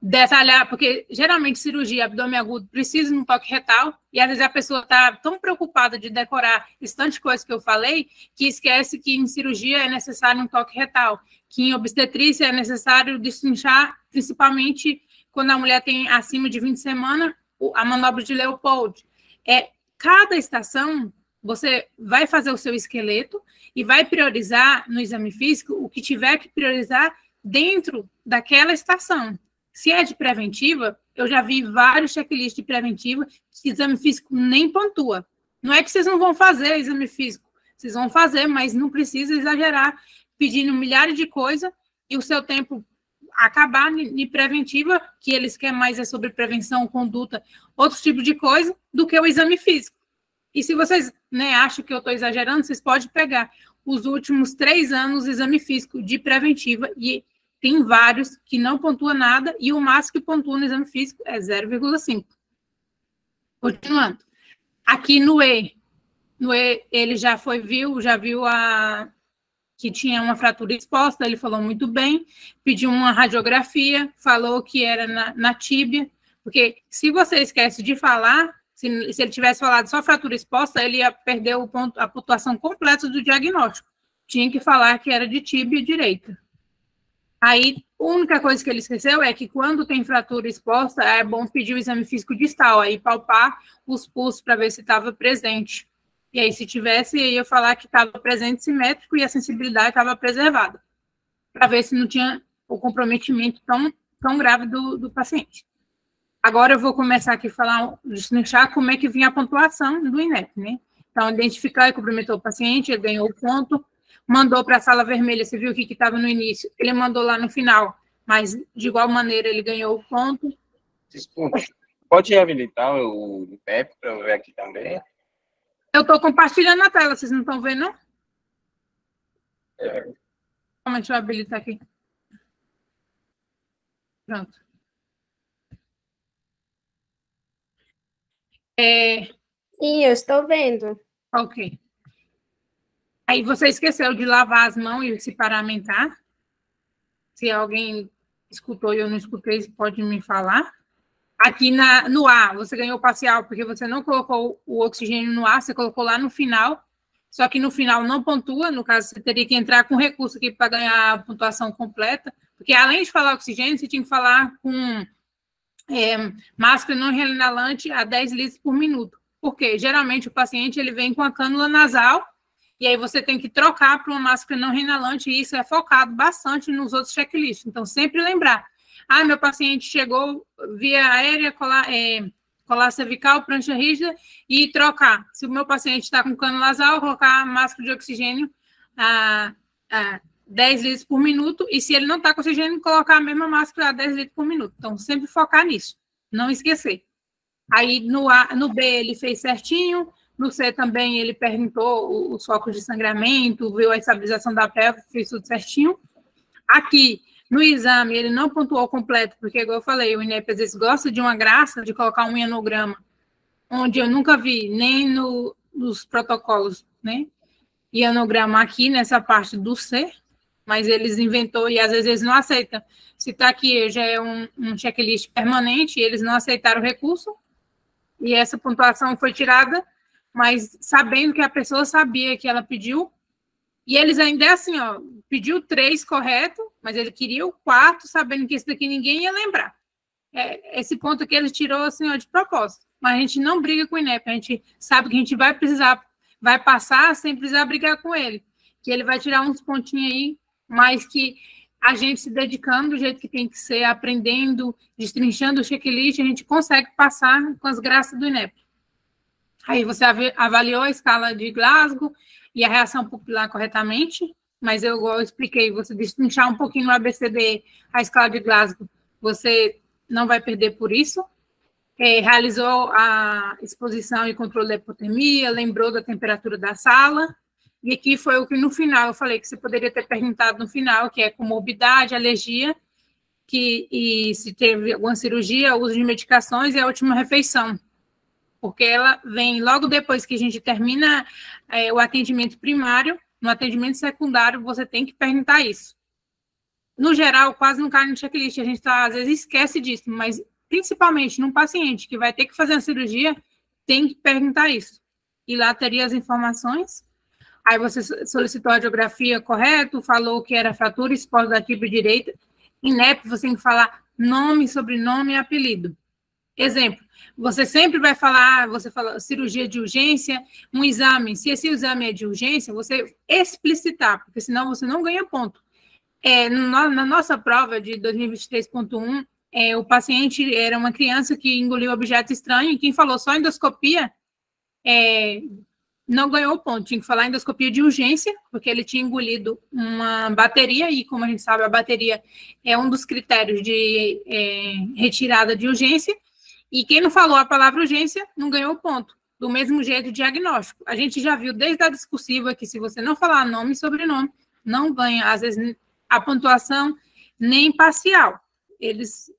Detalhar, porque geralmente cirurgia, abdômen agudo, precisa de um toque retal, e às vezes a pessoa está tão preocupada de decorar esse tanto de coisa que eu falei, que esquece que em cirurgia é necessário um toque retal, que em obstetrícia é necessário destrinchar, principalmente quando a mulher tem acima de 20 semanas, a manobra de Leopold. Cada estação, você vai fazer o seu esqueleto e vai priorizar no exame físico o que tiver que priorizar dentro daquela estação. Se é de preventiva, eu já vi vários checklists de preventiva que exame físico nem pontua. Não é que vocês não vão fazer exame físico, vocês vão fazer, mas não precisa exagerar, pedindo milhares de coisas e o seu tempo acabar em preventiva, que eles querem mais sobre prevenção, conduta, outros tipos de coisa, do que o exame físico. E se vocês acham que eu estou exagerando, vocês podem pegar os últimos 3 anos exame físico de preventiva e tem vários que não pontua nada e o máximo que pontua no exame físico é 0,5. Continuando. Aqui no E, ele já viu que tinha uma fratura exposta, ele falou muito bem, pediu uma radiografia, falou que era na tíbia, porque se você esquece de falar, se ele tivesse falado só fratura exposta, ele ia perder a pontuação completa do diagnóstico. Tinha que falar que era de tíbia direita. Aí, a única coisa que ele esqueceu é que quando tem fratura exposta, é bom pedir o exame físico distal, aí palpar os pulsos para ver se estava presente. E aí, se tivesse, eu ia falar que estava presente simétrico e a sensibilidade estava preservada, para ver se não tinha o comprometimento tão grave do paciente. Agora eu vou começar aqui a falar, destrinchar como é que vinha a pontuação do INEP, né? Então, identificar e cumprimentou o paciente, ele ganhou o ponto, mandou para a sala vermelha, você viu o que estava no início, ele mandou lá no final, mas de igual maneira ele ganhou o ponto. Desculpa, pode habilitar o INEP para eu ver aqui também? Eu estou compartilhando a tela, vocês não estão vendo, não? Deixa eu habilitar aqui. Pronto. Sim, eu estou vendo. Ok. Aí você esqueceu de lavar as mãos e se paramentar. Se alguém escutou e eu não escutei, pode me falar. Aqui no ar, você ganhou parcial porque você não colocou o oxigênio no ar, você colocou lá no final. Só que no final não pontua, no caso, você teria que entrar com recurso aqui para ganhar a pontuação completa. Porque além de falar oxigênio, você tinha que falar com máscara não inalante a 10 litros por minuto. Porque geralmente o paciente ele vem com a cânula nasal e aí você tem que trocar para uma máscara não inalante e isso é focado bastante nos outros checklists. Então, sempre lembrar. Meu paciente chegou via aérea, colar cervical, prancha rígida e trocar. Se o meu paciente está com cânula nasal, colocar a máscara de oxigênio a 10 litros por minuto e se ele não está com oxigênio, colocar a mesma máscara a 10 litros por minuto. Então, sempre focar nisso, não esquecer. Aí, no B, ele fez certinho. No C também, ele perguntou os focos de sangramento, viu a estabilização da pelve, fez tudo certinho. Aqui, no exame, ele não pontuou completo, porque, igual eu falei, o INEP às vezes gosta de uma graça de colocar um ianograma, onde eu nunca vi, nem nos protocolos, né? Ianograma aqui, nessa parte do C, mas eles inventou e às vezes eles não aceitam. Se está aqui, já é um checklist permanente, eles não aceitaram o recurso, e essa pontuação foi tirada, mas sabendo que a pessoa sabia que ela pediu, e eles ainda assim, pediu 3 correto, mas ele queria o 4, sabendo que esse daqui ninguém ia lembrar. Esse ponto que ele tirou assim, de propósito. Mas a gente não briga com o INEP, a gente sabe que a gente vai passar sem precisar brigar com ele, que ele vai tirar uns pontinhos aí, mas que a gente se dedicando do jeito que tem que ser, aprendendo, destrinchando o checklist, a gente consegue passar com as graças do INEP. Aí você avaliou a escala de Glasgow e a reação pupilar corretamente, mas eu expliquei, você destrinchar um pouquinho no ABCDE a escala de Glasgow, você não vai perder por isso. Realizou a exposição e controle da hipotermia, lembrou da temperatura da sala, e aqui foi o que no final eu falei que você poderia ter perguntado no final, que é comorbidade, alergia, e se teve alguma cirurgia, uso de medicações e a última refeição, porque ela vem logo depois que a gente termina o atendimento primário. No atendimento secundário, você tem que perguntar isso. No geral, quase não cai no checklist, a gente às vezes esquece disso, mas principalmente num paciente que vai ter que fazer uma cirurgia, tem que perguntar isso. E lá teria as informações. Aí você solicitou a radiografia correta, falou que era fratura exposta da tíbia direita. Em NEP, você tem que falar nome, sobrenome e apelido. Exemplo, você sempre vai falar, você fala cirurgia de urgência, um exame. Se esse exame é de urgência, você explicitar, porque senão você não ganha ponto. Na nossa prova de 2023.1, o paciente era uma criança que engoliu objeto estranho, e quem falou só endoscopia não ganhou ponto. Tinha que falar endoscopia de urgência, porque ele tinha engolido uma bateria, e como a gente sabe, a bateria é um dos critérios de retirada de urgência, e quem não falou a palavra urgência não ganhou ponto. Do mesmo jeito, diagnóstico. A gente já viu desde a discursiva que se você não falar nome e sobrenome, não ganha, às vezes, a pontuação nem parcial. Eles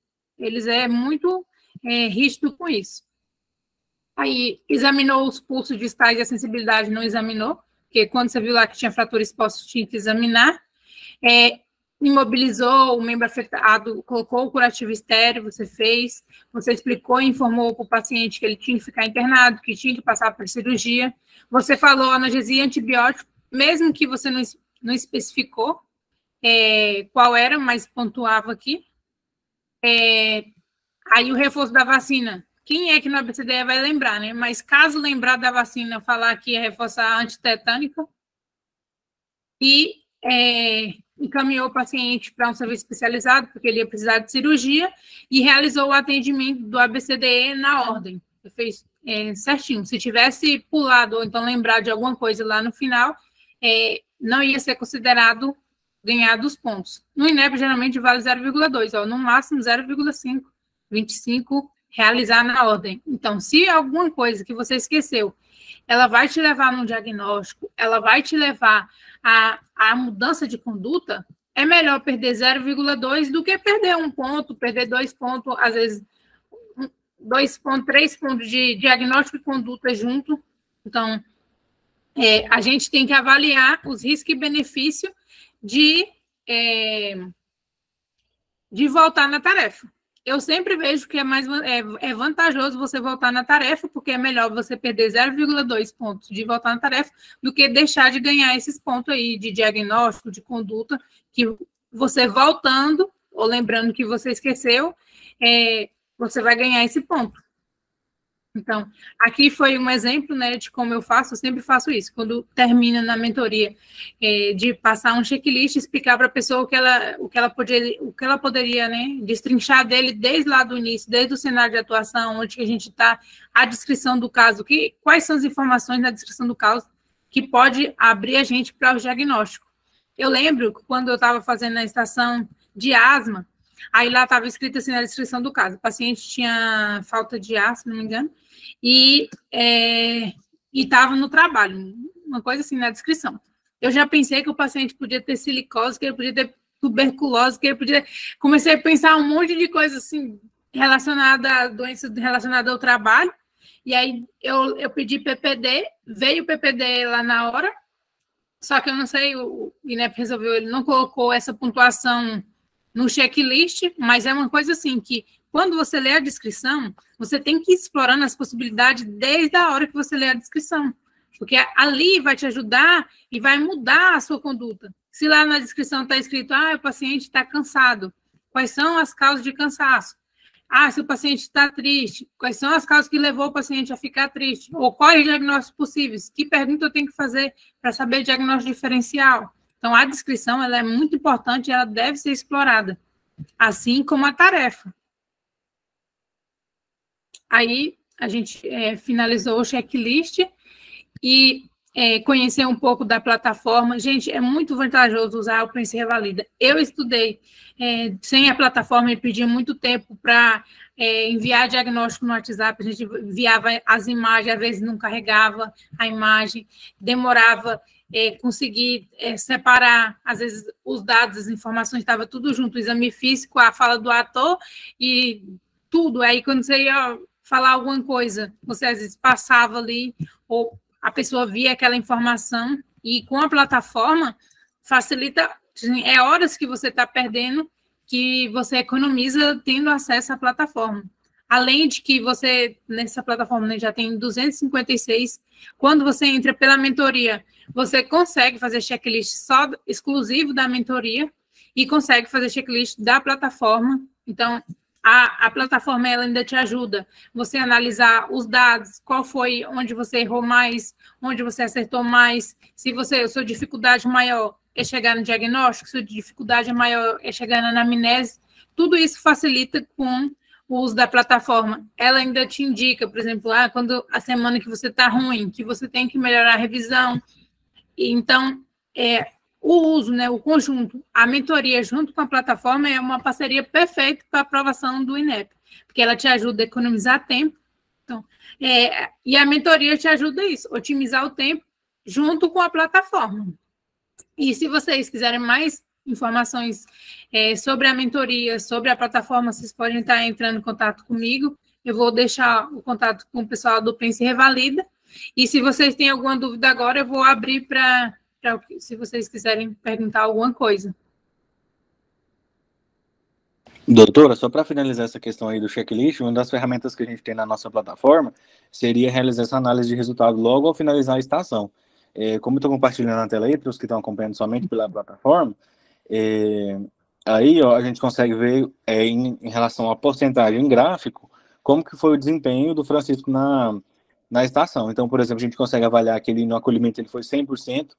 é muito rígido com isso. Aí, examinou os pulsos distais e a sensibilidade não examinou, porque quando você viu lá que tinha fratura exposta, tinha que examinar. Imobilizou o membro afetado, colocou o curativo estéreo, você fez, você explicou e informou para o paciente que ele tinha que ficar internado, que tinha que passar por cirurgia. Você falou analgesia e antibiótico, mesmo que você não especificou qual era, mas pontuava aqui. Aí o reforço da vacina. Quem é que no ABCDE vai lembrar, né? Mas caso lembrar da vacina, falar que é reforçar a antitetânica. E encaminhou o paciente para um serviço especializado, porque ele ia precisar de cirurgia, e realizou o atendimento do ABCDE na ordem. Fez certinho. Se tivesse pulado ou então lembrado de alguma coisa lá no final, não ia ser considerado ganhar dos pontos. No INEP, geralmente, vale 0,2, no máximo 0,5, 25, realizar na ordem. Então, se alguma coisa que você esqueceu, ela vai te levar no diagnóstico, ela vai te levar a mudança de conduta, é melhor perder 0,2 do que perder 1 ponto, perder 2 pontos, às vezes 2 pontos, 3 pontos de diagnóstico e conduta junto. Então, a gente tem que avaliar os riscos e benefícios de voltar na tarefa. Eu sempre vejo que é vantajoso você voltar na tarefa, porque é melhor você perder 0,2 pontos de voltar na tarefa do que deixar de ganhar esses pontos aí de diagnóstico, de conduta, que você voltando, ou lembrando que você esqueceu, você vai ganhar esse ponto. Então, aqui foi um exemplo, né, de como eu sempre faço isso, quando termina na mentoria, de passar um checklist, explicar para a pessoa o que ela poderia, né, destrinchar dele desde lá do início, desde o cenário de atuação, onde a gente está, a descrição do caso, quais são as informações na descrição do caso que pode abrir a gente para o diagnóstico. Eu lembro que quando eu estava fazendo a estação de asma, aí lá estava escrito assim na descrição do caso, o paciente tinha falta de ar, se não me engano, e estava no trabalho, uma coisa assim na descrição. Eu já pensei que o paciente podia ter silicose, que ele podia ter tuberculose, que ele podia... Comecei a pensar um monte de coisa assim, relacionada a doenças relacionadas ao trabalho, e aí eu pedi PPD, veio o PPD lá na hora, só que eu não sei, o INEP resolveu, ele não colocou essa pontuação no checklist, mas é uma coisa assim, que quando você lê a descrição, você tem que ir explorando as possibilidades desde a hora que você lê a descrição, porque ali vai te ajudar e vai mudar a sua conduta. Se lá na descrição está escrito, o paciente está cansado, quais são as causas de cansaço? Se o paciente está triste, quais são as causas que levou o paciente a ficar triste? Ou quais os diagnósticos possíveis? Que pergunta eu tenho que fazer para saber o diagnóstico diferencial? Então, a descrição ela é muito importante e ela deve ser explorada, assim como a tarefa. Aí, a gente finalizou o checklist e conhecer um pouco da plataforma. Gente, é muito vantajoso usar o Preenche Revalida. Eu estudei sem a plataforma e pedi muito tempo para enviar diagnóstico no WhatsApp. A gente enviava as imagens, às vezes não carregava a imagem, demorava conseguir separar, às vezes, os dados, as informações, estava tudo junto, o exame físico, a fala do ator e tudo. Aí, quando você ia falar alguma coisa, você, às vezes, passava ali, ou a pessoa via aquela informação, e com a plataforma, facilita, horas que você está perdendo, que você economiza tendo acesso à plataforma. Além de que você, nessa plataforma, né, já tem 256, quando você entra pela mentoria, você consegue fazer checklist só exclusivo da mentoria e consegue fazer checklist da plataforma. Então, a plataforma ela ainda te ajuda você analisar os dados, qual foi onde você errou mais, onde você acertou mais, se a sua dificuldade maior é chegar no diagnóstico, se a dificuldade maior é chegar na anamnese, tudo isso facilita com o uso da plataforma. Ela ainda te indica, por exemplo, quando a semana que você está ruim, que você tem que melhorar a revisão. Então, o uso, né, o conjunto, a mentoria junto com a plataforma é uma parceria perfeita para a aprovação do INEP, porque ela te ajuda a economizar tempo. Então, e a mentoria te ajuda a isso, otimizar o tempo junto com a plataforma. E se vocês quiserem mais informações sobre a mentoria, sobre a plataforma, vocês podem estar entrando em contato comigo. Eu vou deixar o contato com o pessoal do Preenche Revalida. E se vocês têm alguma dúvida agora, eu vou abrir para se vocês quiserem perguntar alguma coisa. Doutora, só para finalizar essa questão aí do checklist, uma das ferramentas que a gente tem na nossa plataforma seria realizar essa análise de resultado logo ao finalizar a estação. Como eu estou compartilhando na tela aí, para os que estão acompanhando somente pela plataforma, aí ó, a gente consegue ver em relação à porcentagem em gráfico, como que foi o desempenho do Francisco na estação. Então, por exemplo, a gente consegue avaliar que ele no acolhimento ele foi 100%,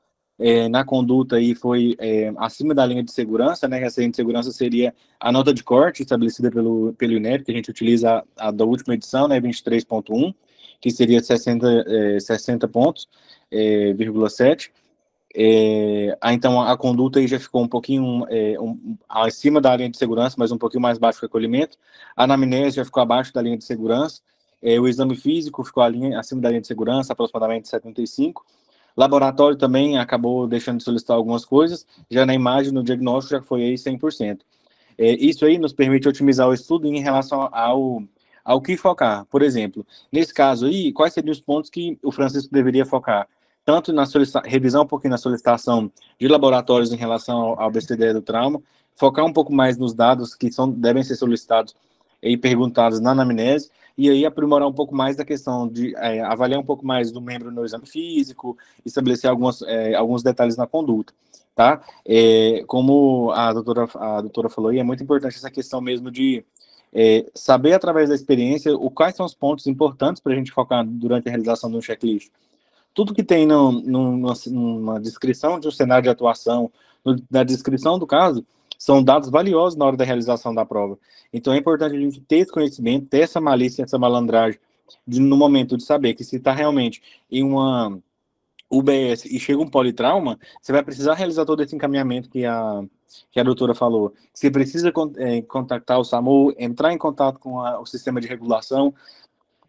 na conduta aí foi acima da linha de segurança, né? Essa linha de segurança seria a nota de corte estabelecida pelo INEP, que a gente utiliza a da última edição, né? 23.1, que seria 60 pontos, 0,7. Então a conduta aí já ficou um pouquinho acima da linha de segurança, mas um pouquinho mais baixo que o acolhimento. A anamnese já ficou abaixo da linha de segurança. O exame físico ficou acima da linha de segurança, aproximadamente 75. Laboratório também acabou deixando de solicitar algumas coisas, já na imagem, no diagnóstico, já foi aí 100%. Isso aí nos permite otimizar o estudo em relação ao que focar. Por exemplo, nesse caso aí, quais seriam os pontos que o Francisco deveria focar? Tanto na revisão um pouquinho na solicitação de laboratórios em relação ao BCD do trauma, focar um pouco mais nos dados que devem ser solicitados e perguntados na anamnese, e aí aprimorar um pouco mais da questão de avaliar um pouco mais do membro no exame físico, estabelecer alguns detalhes na conduta, tá? Como a doutora falou, e é muito importante essa questão mesmo de saber através da experiência quais são os pontos importantes para a gente focar durante a realização de um checklist. Tudo que tem numa descrição de um cenário de atuação, na descrição do caso, são dados valiosos na hora da realização da prova. Então, é importante a gente ter esse conhecimento, ter essa malícia, essa malandragem, no momento de saber que se está realmente em uma UBS e chega um politrauma, você vai precisar realizar todo esse encaminhamento que a doutora falou. Você precisa contactar o SAMU, entrar em contato com o sistema de regulação,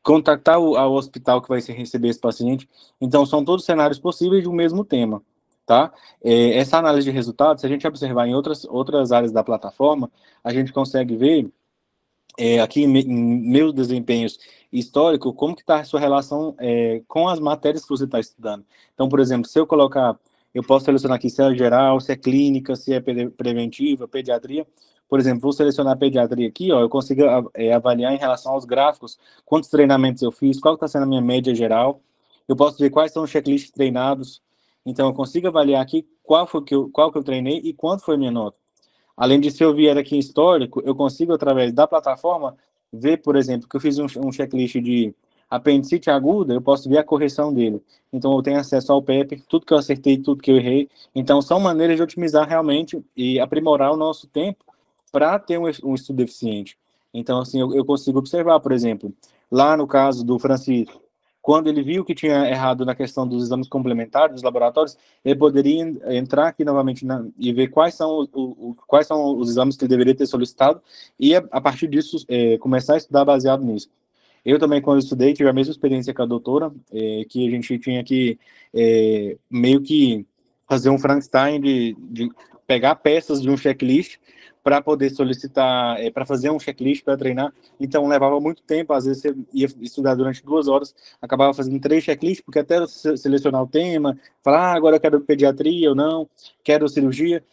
contactar o hospital que vai receber esse paciente. Então, são todos cenários possíveis de um mesmo tema. Tá? Essa análise de resultados, se a gente observar em outras áreas da plataforma, a gente consegue ver aqui em meus desempenhos históricos, como que está a sua relação com as matérias que você está estudando. Então, por exemplo, se eu colocar, eu posso selecionar aqui se é geral, se é clínica, se é preventiva, pediatria. Por exemplo, vou selecionar a pediatria aqui, ó, eu consigo avaliar em relação aos gráficos, quantos treinamentos eu fiz, qual está sendo a minha média geral. Eu posso ver quais são os checklists treinados. Então, eu consigo avaliar aqui qual que eu treinei e quanto foi minha nota. Além disso, se eu vier aqui em histórico, eu consigo, através da plataforma, ver, por exemplo, que eu fiz um checklist de apendicite aguda, eu posso ver a correção dele. Então, eu tenho acesso ao PEP, tudo que eu acertei, tudo que eu errei. Então, são maneiras de otimizar realmente e aprimorar o nosso tempo para ter um estudo eficiente. Então, assim, eu consigo observar, por exemplo, lá no caso do Francisco, quando ele viu que tinha errado na questão dos exames complementares, dos laboratórios, ele poderia entrar aqui novamente e ver quais são os exames que ele deveria ter solicitado e, a partir disso, começar a estudar baseado nisso. Eu também, quando estudei, tive a mesma experiência que a doutora, que a gente tinha que meio que fazer um Frankenstein de pegar peças de um checklist para poder solicitar, para fazer um checklist para treinar. Então, levava muito tempo. Às vezes, você ia estudar durante 2 horas, acabava fazendo 3 checklists, porque até selecionar o tema, falar, agora eu quero pediatria ou não, quero cirurgia.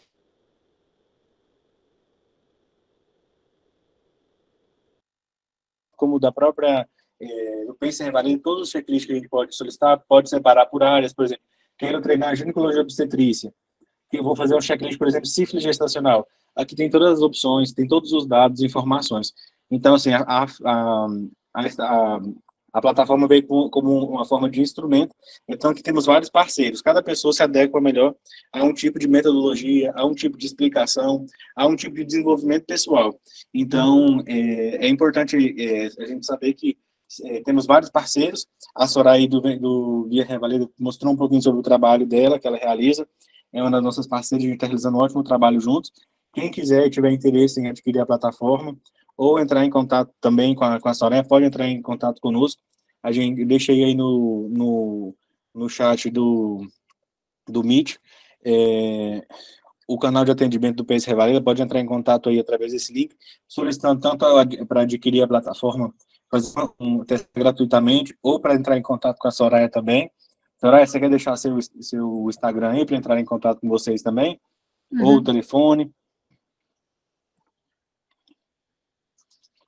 Como da própria, do Pacer Revalida, todos os checklists que a gente pode solicitar, pode separar por áreas, por exemplo, quero treinar ginecologia obstetrícia, eu vou fazer um checklist, por exemplo, sífilis gestacional. Aqui tem todas as opções, tem todos os dados e informações. Então, assim, a plataforma veio como uma forma de instrumento. Então, aqui temos vários parceiros. Cada pessoa se adequa melhor a um tipo de metodologia, a um tipo de explicação, a um tipo de desenvolvimento pessoal. Então, é importante a gente saber que temos vários parceiros. A Soraya do Via Revalida mostrou um pouquinho sobre o trabalho dela, que ela realiza. É uma das nossas parceiras, a gente está realizando um ótimo trabalho juntos. Quem quiser e tiver interesse em adquirir a plataforma ou entrar em contato também com a Soraya, pode entrar em contato conosco. A gente deixei aí no chat do Meet o canal de atendimento do Pacer Revalida, pode entrar em contato aí através desse link, solicitando tanto para adquirir a plataforma, fazer um teste gratuitamente, ou para entrar em contato com a Soraya também. Soraya, você quer deixar seu Instagram aí para entrar em contato com vocês também? Ou o telefone?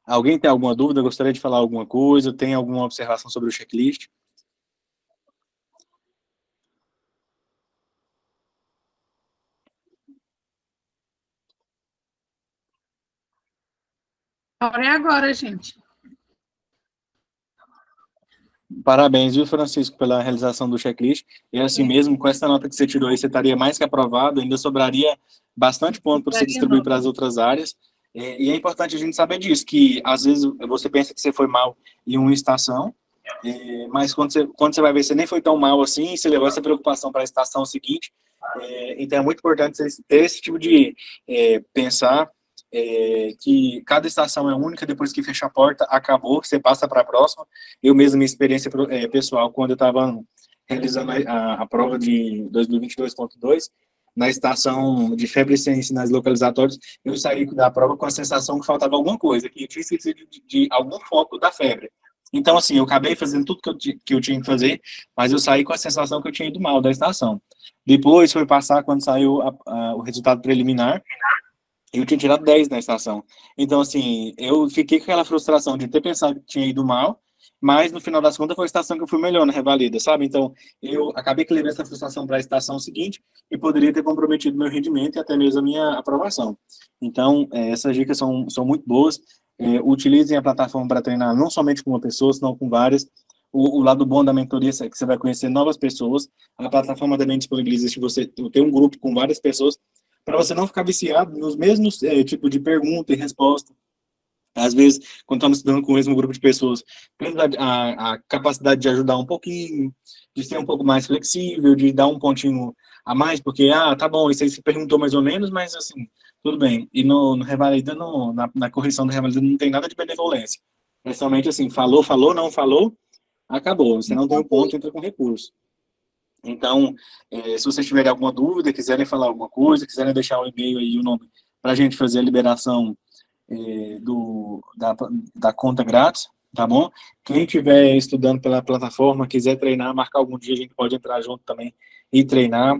Alguém tem alguma dúvida? Gostaria de falar alguma coisa? Tem alguma observação sobre o checklist? A hora é agora, gente. Parabéns, viu, Francisco, pela realização do checklist. E assim mesmo, com essa nota que você tirou aí, você estaria mais que aprovado, ainda sobraria bastante ponto para você distribuir para as outras áreas. E é importante a gente saber disso, que às vezes você pensa que você foi mal em uma estação, mas quando você vai ver, você nem foi tão mal assim, você levou essa preocupação para a estação seguinte. Então é muito importante você ter esse tipo de pensar que cada estação é única, depois que fecha a porta, acabou, você passa para a próxima. Eu mesmo, minha experiência pessoal, quando eu estava realizando a prova de 2022.2, na estação de febre sem sinais localizatórios, eu saí da prova com a sensação que faltava alguma coisa, que eu tinha esquecido de algum foco da febre. Então, assim, eu acabei fazendo tudo que eu tinha que fazer, mas eu saí com a sensação que eu tinha ido mal da estação. Depois foi passar, quando saiu o resultado preliminar, eu tinha tirado 10 na estação. Então, assim, eu fiquei com aquela frustração de ter pensado que tinha ido mal, mas no final das contas foi a estação que eu fui melhor na revalida, sabe? Então, eu acabei que levei essa frustração para a estação seguinte e poderia ter comprometido meu rendimento e até mesmo a minha aprovação. Então, essas dicas são muito boas. Utilizem a plataforma para treinar não somente com uma pessoa, senão com várias. O lado bom da mentoria é que você vai conhecer novas pessoas. A plataforma também disponibiliza se você ter um grupo com várias pessoas, para você não ficar viciado nos mesmos tipos de pergunta e resposta. Às vezes, quando estamos estudando com o mesmo grupo de pessoas, temos a capacidade de ajudar um pouquinho, de ser um pouco mais flexível, de dar um pontinho a mais, porque, tá bom, isso aí você perguntou mais ou menos, mas, assim, tudo bem. E no Revalida, na correção do Revalida, não tem nada de benevolência. É somente assim, falou, não falou, acabou. Você não tem um ponto, entra com recurso. Então, se vocês tiverem alguma dúvida, quiserem falar alguma coisa, quiserem deixar o e-mail aí, o nome, para a gente fazer a liberação da conta grátis, tá bom? Quem estiver estudando pela plataforma, quiser treinar, marcar algum dia, a gente pode entrar junto também e treinar,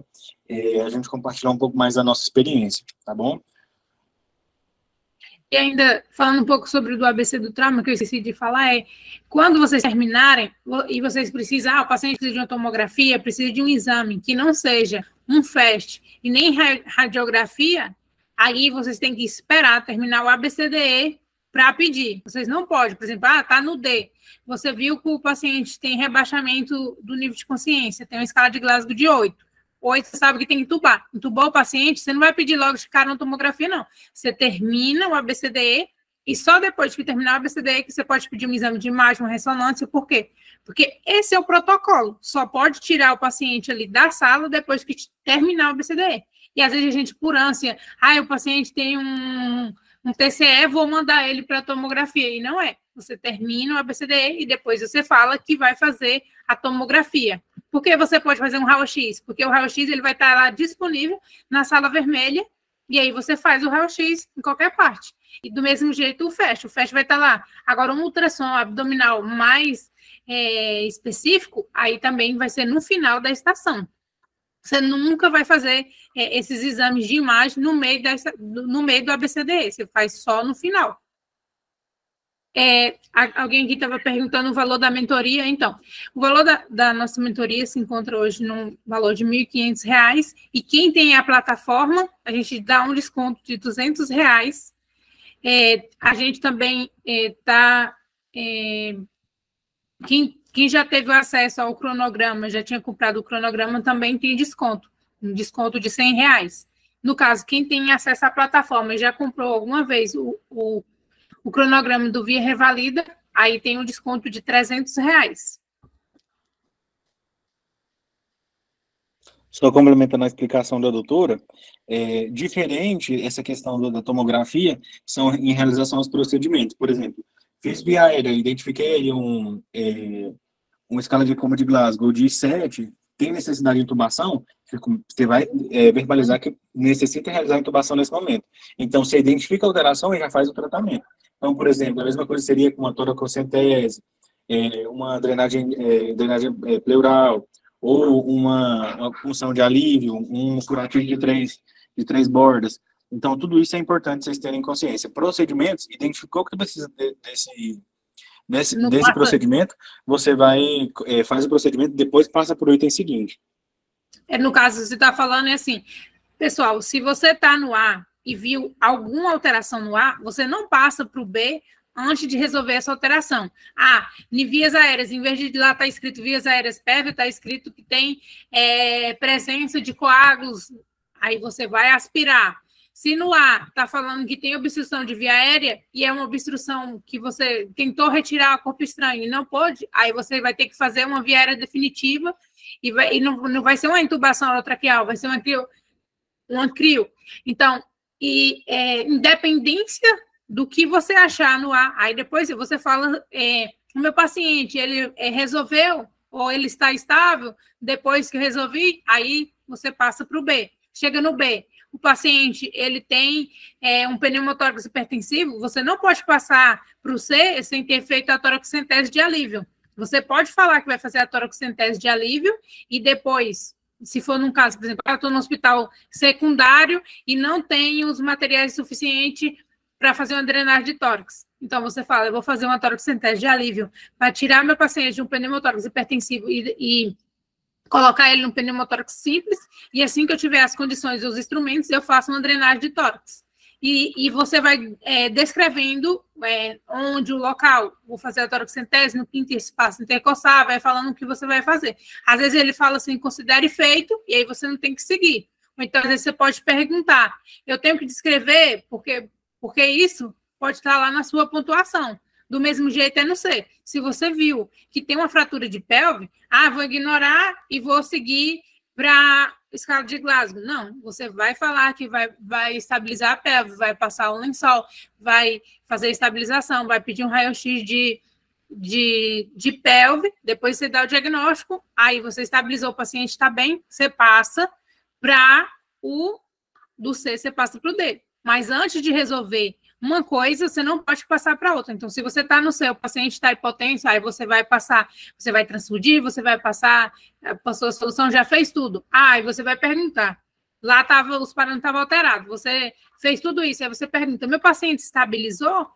a gente compartilhar um pouco mais da nossa experiência, tá bom? E ainda, falando um pouco sobre o do ABC do trauma, que eu esqueci de falar, quando vocês terminarem, e vocês precisam, o paciente precisa de uma tomografia, precisa de um exame, que não seja um FAST e nem radiografia, aí vocês têm que esperar terminar o ABCDE para pedir. Vocês não podem, por exemplo, tá no D. Você viu que o paciente tem rebaixamento do nível de consciência, tem uma escala de Glasgow de 8. 8, você sabe que tem que entubar. Entubou o paciente, você não vai pedir logo de cara uma tomografia, não. Você termina o ABCDE e só depois que terminar o ABCDE que você pode pedir um exame de imagem, uma ressonância. Por quê? Porque esse é o protocolo. Só pode tirar o paciente ali da sala depois que terminar o ABCDE. E às vezes a gente, por ânsia, o paciente tem um TCE, vou mandar ele para a tomografia. E não é. Você termina o ABCDE e depois você fala que vai fazer a tomografia. Por que você pode fazer um raio-x? Porque o raio-x ele vai estar lá disponível na sala vermelha e aí você faz o raio-x em qualquer parte. E do mesmo jeito o FAST vai estar lá. Agora, um ultrassom abdominal mais específico, aí também vai ser no final da estação. Você nunca vai fazer esses exames de imagem no meio do ABCDE, você faz só no final. Alguém aqui estava perguntando o valor da mentoria. Então, o valor da nossa mentoria se encontra hoje num valor de R$ 1.500, e quem tem a plataforma, a gente dá um desconto de R$ 200. A gente também está... Quem já teve acesso ao cronograma, já tinha comprado o cronograma, também tem desconto, um desconto de R$ 100. No caso, quem tem acesso à plataforma e já comprou alguma vez o cronograma do Via Revalida, aí tem um desconto de R$ 300. Só complementando a explicação da doutora, diferente essa questão da tomografia, são em realização dos procedimentos. Por exemplo, fiz via aérea, identifiquei uma escala de coma de Glasgow de 7, tem necessidade de intubação, você vai verbalizar que necessita realizar a intubação nesse momento. Então, você identifica a alteração e já faz o tratamento. Então, por exemplo, a mesma coisa seria com uma toracocentese, uma drenagem pleural, ou uma punção de alívio, um curativo de três bordas. Então, tudo isso é importante vocês terem consciência. Procedimentos, identificou que precisa desse procedimento, você faz o procedimento, depois passa para o item seguinte. No caso, você está falando assim, pessoal, se você está no A e viu alguma alteração no A, você não passa para o B antes de resolver essa alteração. Em vias aéreas, em vez de lá estar escrito vias aéreas PEV, está escrito que tem presença de coágulos, aí você vai aspirar. Se no A está falando que tem obstrução de via aérea e é uma obstrução que você tentou retirar o corpo estranho e não pôde, aí você vai ter que fazer uma via aérea definitiva e não vai ser uma intubação orotraqueal, vai ser uma crio. Então, independência do que você achar no A, aí depois você fala, o meu paciente, ele resolveu ou ele está estável, depois que eu resolvi, aí você passa para o B. Chega no B, o paciente, ele tem um pneumotórax hipertensivo, você não pode passar para o C sem ter feito a toracocentese de alívio. Você pode falar que vai fazer a toracocentese de alívio e depois, se for num caso, por exemplo, eu estou no hospital secundário e não tenho os materiais suficientes para fazer uma drenagem de tórax. Então, você fala, eu vou fazer uma toracocentese de alívio para tirar meu paciente de um pneumotórax hipertensivo e colocar ele num pneumotórax simples, e assim que eu tiver as condições e os instrumentos, eu faço uma drenagem de tórax. E você vai descrevendo onde o local, vou fazer a toracocentese no quinto espaço intercostal, vai falando o que você vai fazer. Às vezes ele fala assim, considere feito, e aí você não tem que seguir. Ou então, às vezes você pode perguntar, eu tenho que descrever, porque isso pode estar lá na sua pontuação. Do mesmo jeito no C. Se você viu que tem uma fratura de pelve, vou ignorar e vou seguir para escala de Glasgow. Não, você vai falar que vai estabilizar a pelve, vai passar o lençol, vai fazer estabilização, vai pedir um raio-x de pelve, depois você dá o diagnóstico, aí você estabilizou, o paciente está bem, você passa para do C, você passa para o D. Mas antes de resolver uma coisa, você não pode passar para outra. Então, se você está no seu, o paciente está hipotenso, aí você vai passar, você vai transfundir, você vai passar, passou a solução, já fez tudo. Aí você vai perguntar. Lá os parâmetros estavam alterados. Você fez tudo isso, aí você pergunta, meu paciente estabilizou?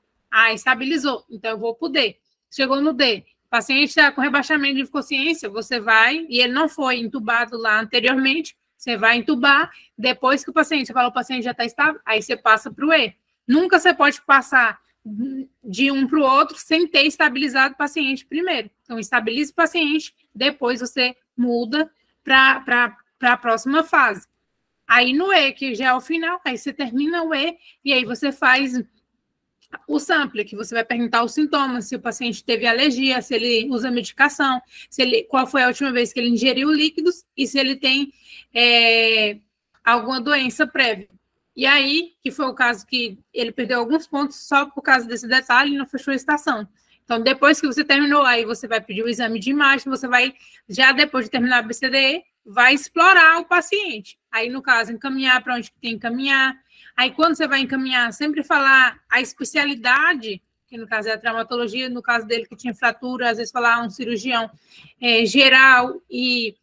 Estabilizou. Então, eu vou para o D. Chegou no D. O paciente está com rebaixamento de consciência, você vai, e ele não foi entubado lá anteriormente, você vai entubar, depois que você fala, o paciente já está estável, aí você passa para o E. Nunca você pode passar de um para o outro sem ter estabilizado o paciente primeiro. Então, estabilize o paciente, depois você muda para a próxima fase. Aí, no E, que já é o final, aí você termina o E, e aí você faz o sample, que você vai perguntar os sintomas, se o paciente teve alergia, se ele usa medicação, qual foi a última vez que ele ingeriu líquidos e se ele tem alguma doença prévia. E aí, que foi o caso que ele perdeu alguns pontos só por causa desse detalhe e não fechou a estação. Então, depois que você terminou, aí você vai pedir o exame de imagem, você vai, já depois de terminar a BCDE, vai explorar o paciente. Aí, no caso, encaminhar para onde tem que encaminhar. Aí, quando você vai encaminhar, sempre falar a especialidade, que no caso é a traumatologia, no caso dele que tinha fratura, às vezes falar um cirurgião geral, e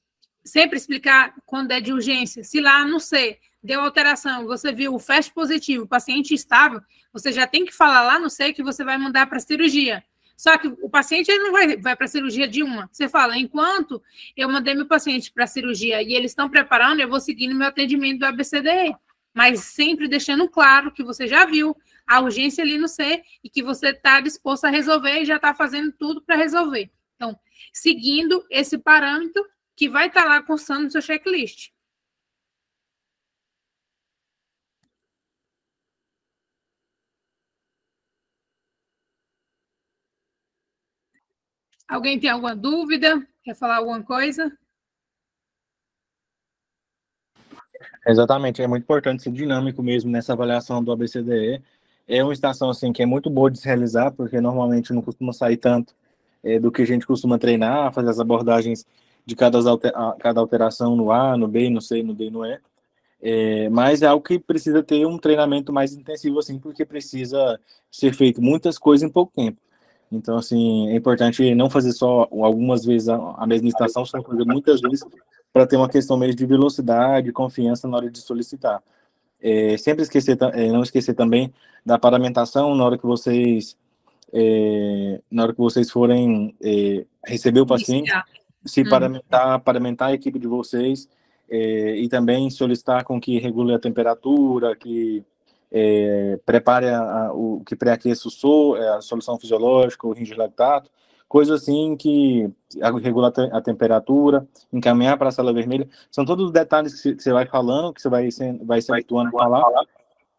sempre explicar quando é de urgência. Se lá, não sei, deu alteração, você viu o FAST positivo, o paciente estável, você já tem que falar lá no sei que você vai mandar para cirurgia. Só que o paciente ele não vai para a cirurgia de uma. Você fala, enquanto eu mandei meu paciente para a cirurgia e eles estão preparando, eu vou seguir no meu atendimento do ABCDE. Mas sempre deixando claro que você já viu a urgência ali no C e que você está disposto a resolver e já está fazendo tudo para resolver. Então, seguindo esse parâmetro que vai estar lá constando no seu checklist. Alguém tem alguma dúvida? Quer falar alguma coisa? Exatamente, é muito importante ser dinâmico mesmo nessa avaliação do ABCDE. É uma estação assim que é muito boa de se realizar, porque normalmente não costuma sair tanto do que a gente costuma treinar, fazer as abordagens de cada alteração no A, no B, no C, no D, no E. Mas é algo que precisa ter um treinamento mais intensivo, assim, porque precisa ser feito muitas coisas em pouco tempo. Então, assim, é importante não fazer só algumas vezes a mesma estação, só fazer muitas vezes para ter uma questão mesmo de velocidade e confiança na hora de solicitar. Sempre não esquecer também da paramentação na hora que vocês forem receber o paciente, se paramentar a equipe de vocês e também solicitar com que regule a temperatura, que prepare o que pré-aqueça a solução fisiológica, o ringilectato, coisas assim que regula a temperatura, encaminhar para a sala vermelha. São todos os detalhes que você vai falando, que você vai se habituando a falar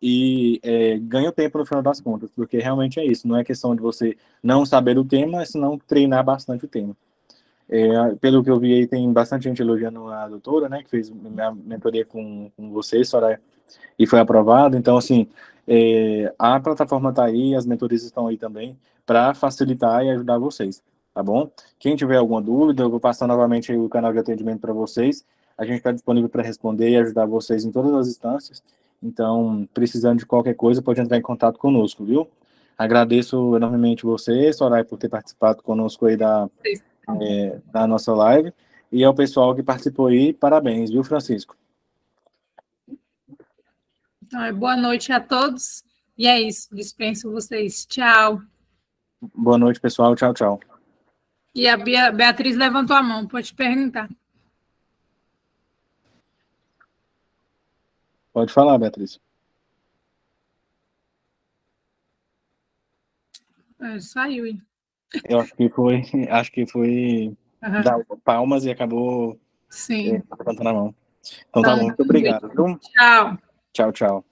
e ganha o tempo no final das contas, porque realmente é isso, não é questão de você não saber o tema, senão treinar bastante o tema. Pelo que eu vi aí, tem bastante gente elogiando a doutora, né, que fez minha mentoria com você, Soraya, e foi aprovado. Então, assim, a plataforma está aí, as mentorias estão aí também, para facilitar e ajudar vocês, tá bom? Quem tiver alguma dúvida, eu vou passar novamente aí o canal de atendimento para vocês. A gente está disponível para responder e ajudar vocês em todas as instâncias. Então, precisando de qualquer coisa, pode entrar em contato conosco, viu? Agradeço enormemente você, Soraya, por ter participado conosco aí da nossa live. E ao pessoal que participou aí, parabéns, viu, Francisco? Então, boa noite a todos. E é isso, dispenso vocês. Tchau. Boa noite, pessoal. Tchau, tchau. E a Beatriz levantou a mão, pode perguntar. Pode falar, Beatriz. Saiu, hein? Eu acho que foi dar palmas e acabou levantando a mão. Então tá bom, muito obrigado. Viu? Tchau. Tchau, tchau.